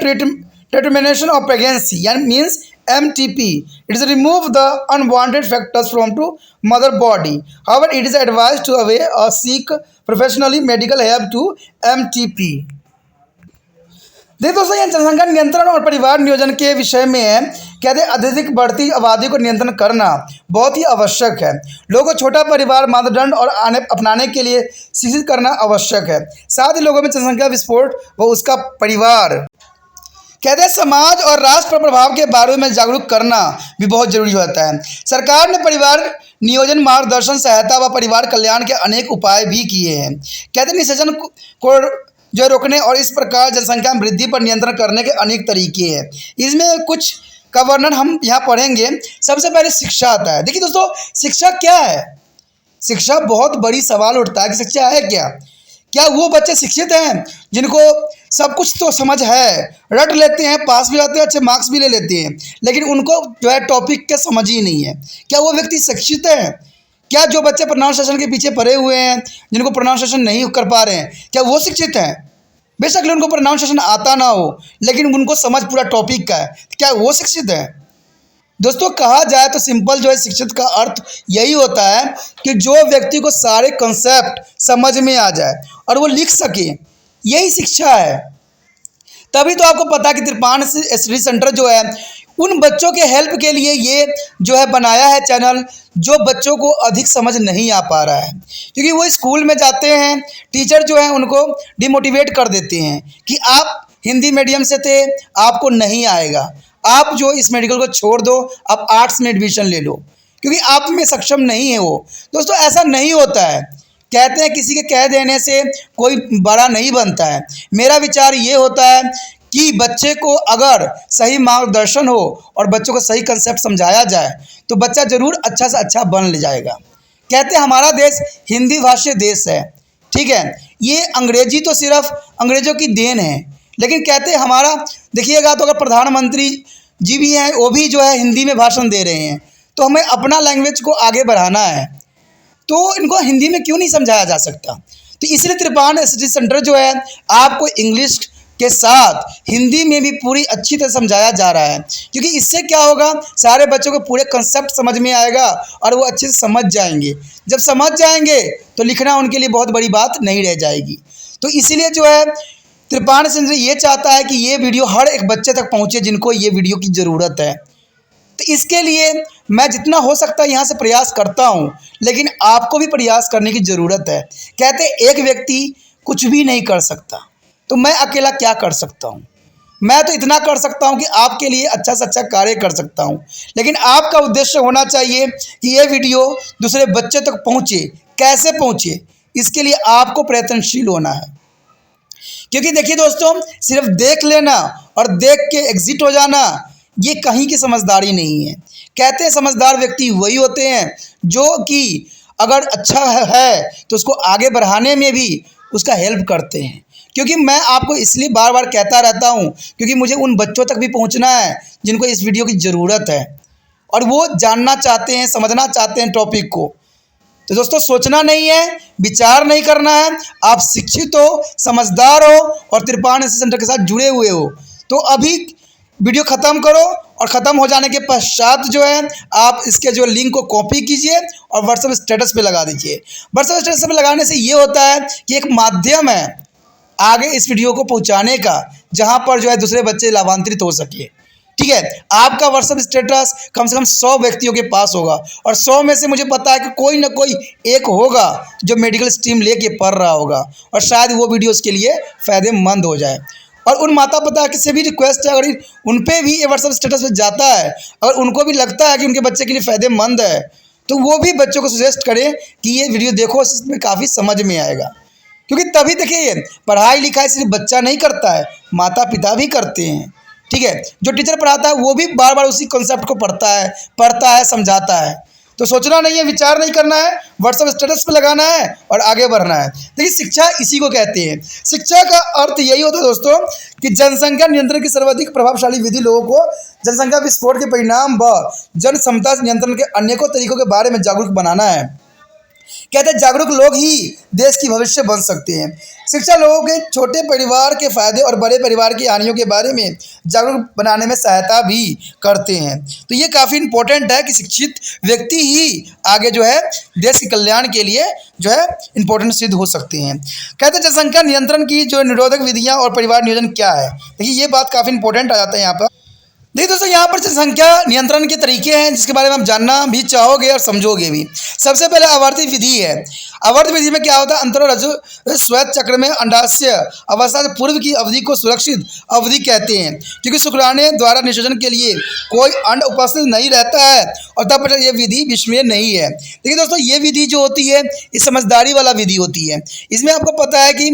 determination of pregnancy and means MTP. It is remove the unwanted factors from to mother body. However, it is advised to away or seek professionally medical help to MTP. देखिए दोस्तों, यह जनसंख्या नियंत्रण और परिवार नियोजन के विषय में है। कहते हैं अत्यधिक बढ़ती आबादी को नियंत्रण करना बहुत ही आवश्यक है। लोगों को छोटा परिवार मानदंड और अपनाने के लिए शिक्षित करना आवश्यक है। साथ ही लोगों में जनसंख्या विस्फोट व उसका परिवार कहते हैं समाज और राष्ट्र पर प्रभाव के बारे में जागरूक करना भी बहुत जरूरी होता है। सरकार ने परिवार नियोजन, मार्गदर्शन, सहायता व परिवार कल्याण के अनेक उपाय भी किए हैं। कहते हैं निषेचन को जो रोकने और इस प्रकार जनसंख्या में वृद्धि पर नियंत्रण करने के अनेक तरीके हैं। इसमें कुछ का वर्णन हम यहाँ पढ़ेंगे। सबसे पहले शिक्षा आता है। देखिए दोस्तों, शिक्षा क्या है? शिक्षा बहुत बड़ी सवाल उठता है कि शिक्षा है क्या? क्या वो बच्चे शिक्षित हैं जिनको सब कुछ तो समझ है, रट लेते हैं, पास भी होते हैं, अच्छे मार्क्स भी ले लेते हैं, लेकिन उनको जो है टॉपिक का समझ ही नहीं है? क्या वो व्यक्ति शिक्षित है? क्या जो बच्चे प्रोनाउंसिएशन के पीछे पड़े हुए हैं, जिनको प्रोनाउंसिएशन नहीं कर पा रहे हैं, क्या वो शिक्षित हैं? बेशक उनको प्रोनाउंसिएशन आता ना हो, लेकिन उनको समझ पूरा टॉपिक का है, क्या वो शिक्षित है? दोस्तों, कहा जाए तो सिंपल जो है शिक्षित का अर्थ यही होता है कि जो व्यक्ति को सारे कंसेप्ट समझ में आ जाए और वो लिख सके, यही शिक्षा है। तभी तो आपको पता है कि त्रिपाण स्टडी सेंटर जो है उन बच्चों के हेल्प के लिए ये जो है बनाया है चैनल, जो बच्चों को अधिक समझ नहीं आ पा रहा है। क्योंकि वो स्कूल में जाते हैं, टीचर जो है उनको डिमोटिवेट कर देते हैं कि आप हिंदी मीडियम से थे, आपको नहीं आएगा, आप जो इस मेडिकल को छोड़ दो, आप आर्ट्स में एडमिशन ले लो, क्योंकि आप में सक्षम नहीं है वो। दोस्तों, ऐसा नहीं होता है। कहते हैं किसी के कह देने से कोई बड़ा नहीं बनता है। मेरा विचार ये होता है कि बच्चे को अगर सही मार्गदर्शन हो और बच्चों को सही कंसेप्ट समझाया जाए तो बच्चा ज़रूर अच्छा से अच्छा बन ले जाएगा। कहते हैं हमारा देश हिंदी भाषी देश है, ठीक है, ये अंग्रेजी तो सिर्फ अंग्रेज़ों की देन है, लेकिन कहते हैं हमारा देखिएगा तो अगर प्रधानमंत्री जी भी हैं, वो भी जो है हिंदी में भाषण दे रहे हैं, तो हमें अपना लैंग्वेज को आगे बढ़ाना है, तो इनको हिंदी में क्यों नहीं समझाया जा सकता? तो इसलिए त्रिपाण स्टडी सेंटर जो है आपको इंग्लिश के साथ हिंदी में भी पूरी अच्छी तरह समझाया जा रहा है, क्योंकि इससे क्या होगा, सारे बच्चों को पूरे कंसेप्ट समझ में आएगा और वो अच्छे से समझ जाएंगे। जब समझ जाएंगे तो लिखना उनके लिए बहुत बड़ी बात नहीं रह जाएगी। तो इसीलिए जो है त्रिपाण सेंटर ये चाहता है कि ये वीडियो हर एक बच्चे तक पहुँचे जिनको ये वीडियो की ज़रूरत है। तो इसके लिए मैं जितना हो सकता है यहाँ से प्रयास करता हूँ, लेकिन आपको भी प्रयास करने की ज़रूरत है। कहते एक व्यक्ति कुछ भी नहीं कर सकता, तो मैं अकेला क्या कर सकता हूँ? मैं तो इतना कर सकता हूँ कि आपके लिए अच्छा से अच्छा कार्य कर सकता हूँ, लेकिन आपका उद्देश्य होना चाहिए कि ये वीडियो दूसरे बच्चे तक पहुँचे। कैसे पहुँचे? इसके लिए आपको प्रयत्नशील होना है। क्योंकि देखिए दोस्तों, सिर्फ देख लेना और देख के एग्जिट हो जाना ये कहीं की समझदारी नहीं है। कहते हैं समझदार व्यक्ति वही होते हैं जो कि अगर अच्छा है तो उसको आगे बढ़ाने में भी उसका हेल्प करते हैं। क्योंकि मैं आपको इसलिए बार बार कहता रहता हूँ क्योंकि मुझे उन बच्चों तक भी पहुँचना है जिनको इस वीडियो की ज़रूरत है और वो जानना चाहते हैं, समझना चाहते हैं टॉपिक को। तो दोस्तों, सोचना नहीं है, विचार नहीं करना है। आप शिक्षित हो, समझदार हो और त्रिपाण स्टडी सेंटर के साथ जुड़े हुए हो, तो अभी वीडियो ख़त्म करो और ख़त्म हो जाने के पश्चात जो है आप इसके जो लिंक को कॉपी कीजिए और व्हाट्सएप स्टेटस पे लगा दीजिए। व्हाट्सएप स्टेटस पे लगाने से ये होता है कि एक माध्यम है आगे इस वीडियो को पहुंचाने का, जहां पर जो है दूसरे बच्चे लाभान्वित हो सके। ठीक है, आपका व्हाट्सएप स्टेटस कम से कम 100 व्यक्तियों के पास होगा और 100 में से मुझे पता है कि कोई ना कोई एक होगा जो मेडिकल स्ट्रीम लेके पढ़ रहा होगा और शायद वो वीडियो उसके लिए फ़ायदेमंद हो जाए। और उन माता पिता से भी रिक्वेस्ट है, अगर उन पर भी ये व्हाट्सएप स्टेटस पे जाता है, अगर उनको भी लगता है कि उनके बच्चे के लिए फ़ायदेमंद है, तो वो भी बच्चों को सजेस्ट करें कि ये वीडियो देखो, इसमें काफ़ी समझ में आएगा। क्योंकि तभी देखिए, पढ़ाई लिखाई सिर्फ बच्चा नहीं करता है, माता पिता भी करते हैं। ठीक है, जो टीचर पढ़ाता है वो भी बार बार उसी कॉन्सेप्ट को पढ़ता है, समझाता है। तो सोचना नहीं है, विचार नहीं करना है, व्हाट्सएप स्टेटस पे लगाना है और आगे बढ़ना है। देखिए, शिक्षा इसी को कहते हैं। शिक्षा का अर्थ यही होता है दोस्तों कि जनसंख्या नियंत्रण की सर्वाधिक प्रभावशाली विधि लोगों को जनसंख्या विस्फोट के परिणाम व जन क्षमता नियंत्रण के अनेकों तरीकों के बारे में जागरूक बनाना है। कहते हैं जागरूक लोग ही देश की भविष्य बन सकते हैं। शिक्षा लोगों के छोटे परिवार के फायदे और बड़े परिवार की हानियों के बारे में जागरूक बनाने में सहायता भी करते हैं। तो ये काफ़ी इम्पोर्टेंट है कि शिक्षित व्यक्ति ही आगे जो है देश के कल्याण के लिए जो है इम्पोर्टेंट सिद्ध हो सकते हैं। कहते हैं जनसंख्या नियंत्रण की जो निरोधक विधियाँ और परिवार नियोजन क्या है। देखिए, ये बात काफ़ी इंपॉर्टेंट आ जाता है यहाँ पर। देखिए दोस्तों, यहाँ पर जनसंख्या नियंत्रण के तरीके हैं जिसके बारे में आप जानना भी चाहोगे और समझोगे भी। सबसे पहले आवर्ती विधि है। आवर्त विधि में क्या होता है, अंतररज्जु श्वेत चक्र में अंडाशय अवस्था से पूर्व की अवधि को सुरक्षित अवधि कहते हैं, क्योंकि शुक्राणु द्वारा निषेचन के लिए कोई अंड उपस्थित नहीं रहता है और तब तक ये विधि विस्मरणीय नहीं है। देखिए दोस्तों, ये विधि जो होती है ये समझदारी वाला विधि होती है। इसमें आपको पता है कि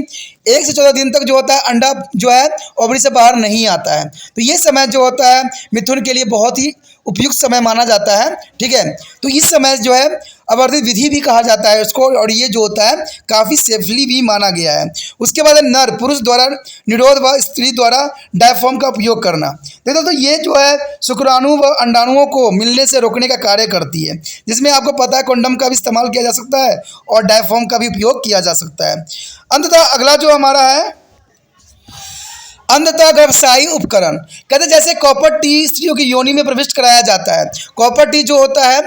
1 से 14 दिन तक जो होता है अंडा जो है ओवरी से बाहर नहीं आता है, तो ये समय जो होता है मिथुन के लिए बहुत ही उपयुक्त समय माना जाता है। ठीक है, तो इस समय जो है आवर्ती विधि भी कहा जाता है उसको, और ये जो होता है काफ़ी सेफली भी माना गया है। उसके बाद नर पुरुष द्वारा निरोध व स्त्री द्वारा डायफॉर्म का उपयोग करना। देखो तो ये जो है शुक्राणु व अंडाणुओं को मिलने से रोकने का कार्य करती है, जिसमें आपको पता है कंडोम का भी इस्तेमाल किया जा सकता है और डायफॉर्म का भी उपयोग किया जा सकता है। अंततः अगला जो हमारा है अंधता गर्भशाही उपकरण। कहते हैं जैसे कॉपर टी स्त्रियों की योनि में प्रविष्ट कराया जाता है। कॉपर टी जो होता है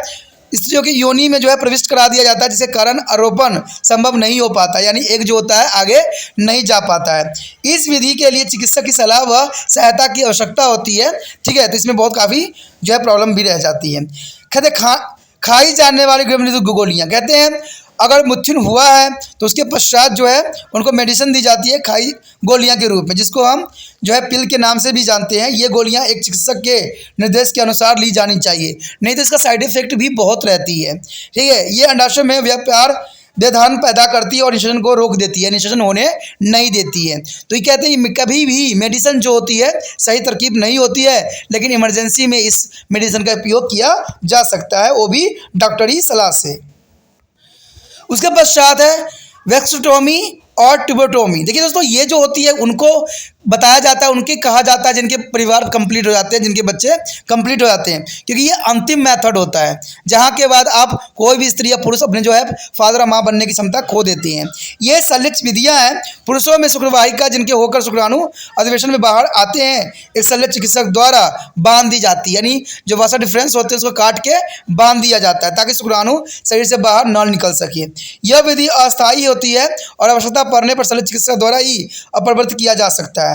स्त्रियों की योनि में जो है प्रविष्ट करा दिया जाता है, जिसके कारण आरोपण संभव नहीं हो पाता, यानी एक जो होता है आगे नहीं जा पाता है। इस विधि के लिए चिकित्सक की सलाह व सहायता की आवश्यकता होती है। ठीक है, तो इसमें बहुत काफ़ी जो है प्रॉब्लम भी रह जाती है। कहते खाई जाने वाली गोलियाँ, कहते हैं अगर मुच्छिन हुआ है तो उसके पश्चात जो है उनको मेडिसिन दी जाती है खाई गोलियां के रूप में, जिसको हम जो है पिल के नाम से भी जानते हैं। ये गोलियां एक चिकित्सक के निर्देश के अनुसार ली जानी चाहिए, नहीं तो इसका साइड इफेक्ट भी बहुत रहती है। ठीक है, ये अंडाशय में व्यापार व्यवधान पैदा करती है और निषेचन को रोक देती है, निषेचन होने नहीं देती है। तो ये कहते हैं कभी भी मेडिसिन जो होती है सही तरकीब नहीं होती है, लेकिन इमरजेंसी में इस मेडिसिन का उपयोग किया जा सकता है, वो भी डॉक्टरी सलाह से। उसके पश्चात है वैक्सोटोमी और ट्यूबोटोमी। देखिए दोस्तों, ये जो होती है उनको बताया जाता है, उनके कहा जाता है जिनके परिवार कंप्लीट हो जाते हैं, जिनके बच्चे कंप्लीट हो जाते हैं, क्योंकि ये अंतिम मेथड होता है जहाँ के बाद आप कोई भी स्त्री या पुरुष अपने जो है फादर और माँ बनने की क्षमता खो देते हैं। ये शल्य विधियाँ हैं पुरुषों में शुक्रवाहिका जिनके होकर शुक्राणु अधिवेशन में बाहर आते हैं, एक शल्य चिकित्सक द्वारा बांध दी जाती है, यानी जो वसा डिफरेंस होते हैं उसको काट के बांध दिया जाता है ताकि शुक्राणु शरीर से बाहर न निकल सके। यह विधि अस्थायी होती है और आवश्यकता पड़ने पर शल्य चिकित्सक द्वारा ही अपरिवर्तित किया जा सकता है।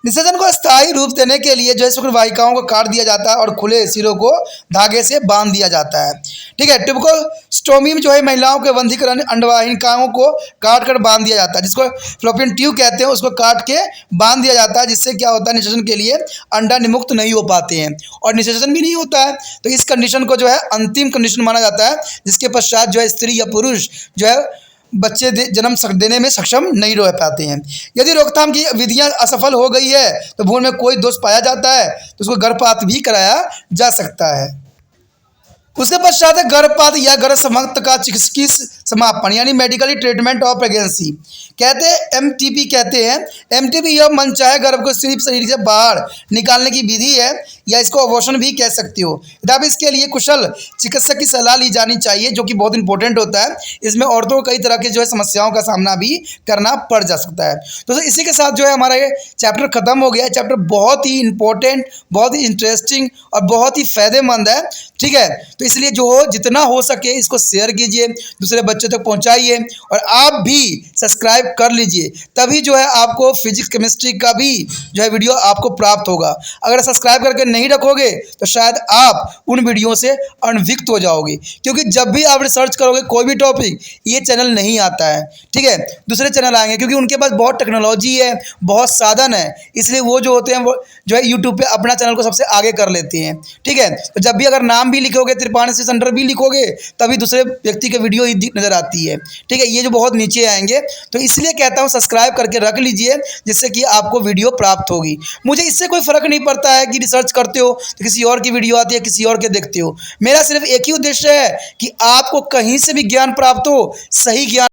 निषेचन को स्थायी रूप देने के लिए जो है शुक्रवाहिकाओं को काट दिया जाता है और खुले सिरों को धागे से बांध दिया जाता है। ठीक है, ट्यूबोस्टोमी में जो है महिलाओं के बंधीकरण अंडवाहिकाओं को काट कर बांध दिया जाता है, जिसको फ्लोपियन ट्यूब कहते हैं, उसको काट के बांध दिया जाता है, जिससे क्या होता है निषेचन के लिए अंडा निमुक्त नहीं हो पाते हैं और निषेचन भी नहीं होता है। तो इस कंडीशन को जो है अंतिम कंडीशन माना जाता है, जिसके पश्चात जो है स्त्री या पुरुष जो है बच्चे जन्म देने में सक्षम नहीं रह पाते हैं। यदि रोकथाम की विधियां असफल हो गई है तो भ्रूण में कोई दोष पाया जाता है तो उसको गर्भपात भी कराया जा सकता है। उसके पश्चात है गर्भपात या गर्भ समाप्त का चिकित्सकीय समापन, यानी मेडिकली ट्रीटमेंट ऑफ प्रेगनेंसी। कहते हैं एमटीपी कहते हैं। एमटीपी यह मनचाहे गर्भ को सिर्फ शरीर से बाहर निकालने की विधि है, या इसको अबॉर्शन भी कह सकते हो। तब इसके लिए कुशल चिकित्सक की सलाह ली जानी चाहिए, जो कि बहुत इंपॉर्टेंट होता है। इसमें औरतों को कई तरह के जो है समस्याओं का सामना भी करना पड़ जा सकता है। तो इसी के साथ जो है हमारा ये चैप्टर खत्म हो गया है। चैप्टर बहुत ही इंपॉर्टेंट, बहुत ही इंटरेस्टिंग और बहुत ही फायदेमंद है। ठीक है, तो इसलिए जो हो जितना हो सके इसको शेयर कीजिए, दूसरे बच्चों तक पहुंचाइए और आप भी सब्सक्राइब कर लीजिए, तभी जो है आपको फिजिक्स केमिस्ट्री का भी जो है वीडियो आपको प्राप्त होगा। अगर सब्सक्राइब करके नहीं रखोगे तो शायद आप उन वीडियो से अनभिज्ञ हो जाओगे, क्योंकि जब भी आप रिसर्च करोगे कोई भी टॉपिक ये चैनल नहीं आता है। ठीक है, दूसरे चैनल आएंगे क्योंकि उनके पास बहुत टेक्नोलॉजी है, बहुत साधन है, इसलिए वो जो होते हैं वो जो है यूट्यूब पे अपना चैनल को सबसे आगे कर लेते हैं। ठीक है, तो जब भी अगर नाम भी लिखोगे त्रिपाणी सेंटर भी लिखोगे तभी दूसरे व्यक्ति के वीडियो ही नज़र आती है। ठीक है, ये जो बहुत नीचे आएंगे, तो इसलिए कहता हूँ सब्सक्राइब करके रख लीजिए, जिससे कि आपको वीडियो प्राप्त होगी। मुझे इससे कोई फ़र्क नहीं पड़ता है कि रिसर्च करते हो तो किसी और की वीडियो आती है, किसी और के देखते हो। मेरा सिर्फ एक ही उद्देश्य है कि आपको कहीं से भी ज्ञान प्राप्त हो, सही ज्ञान।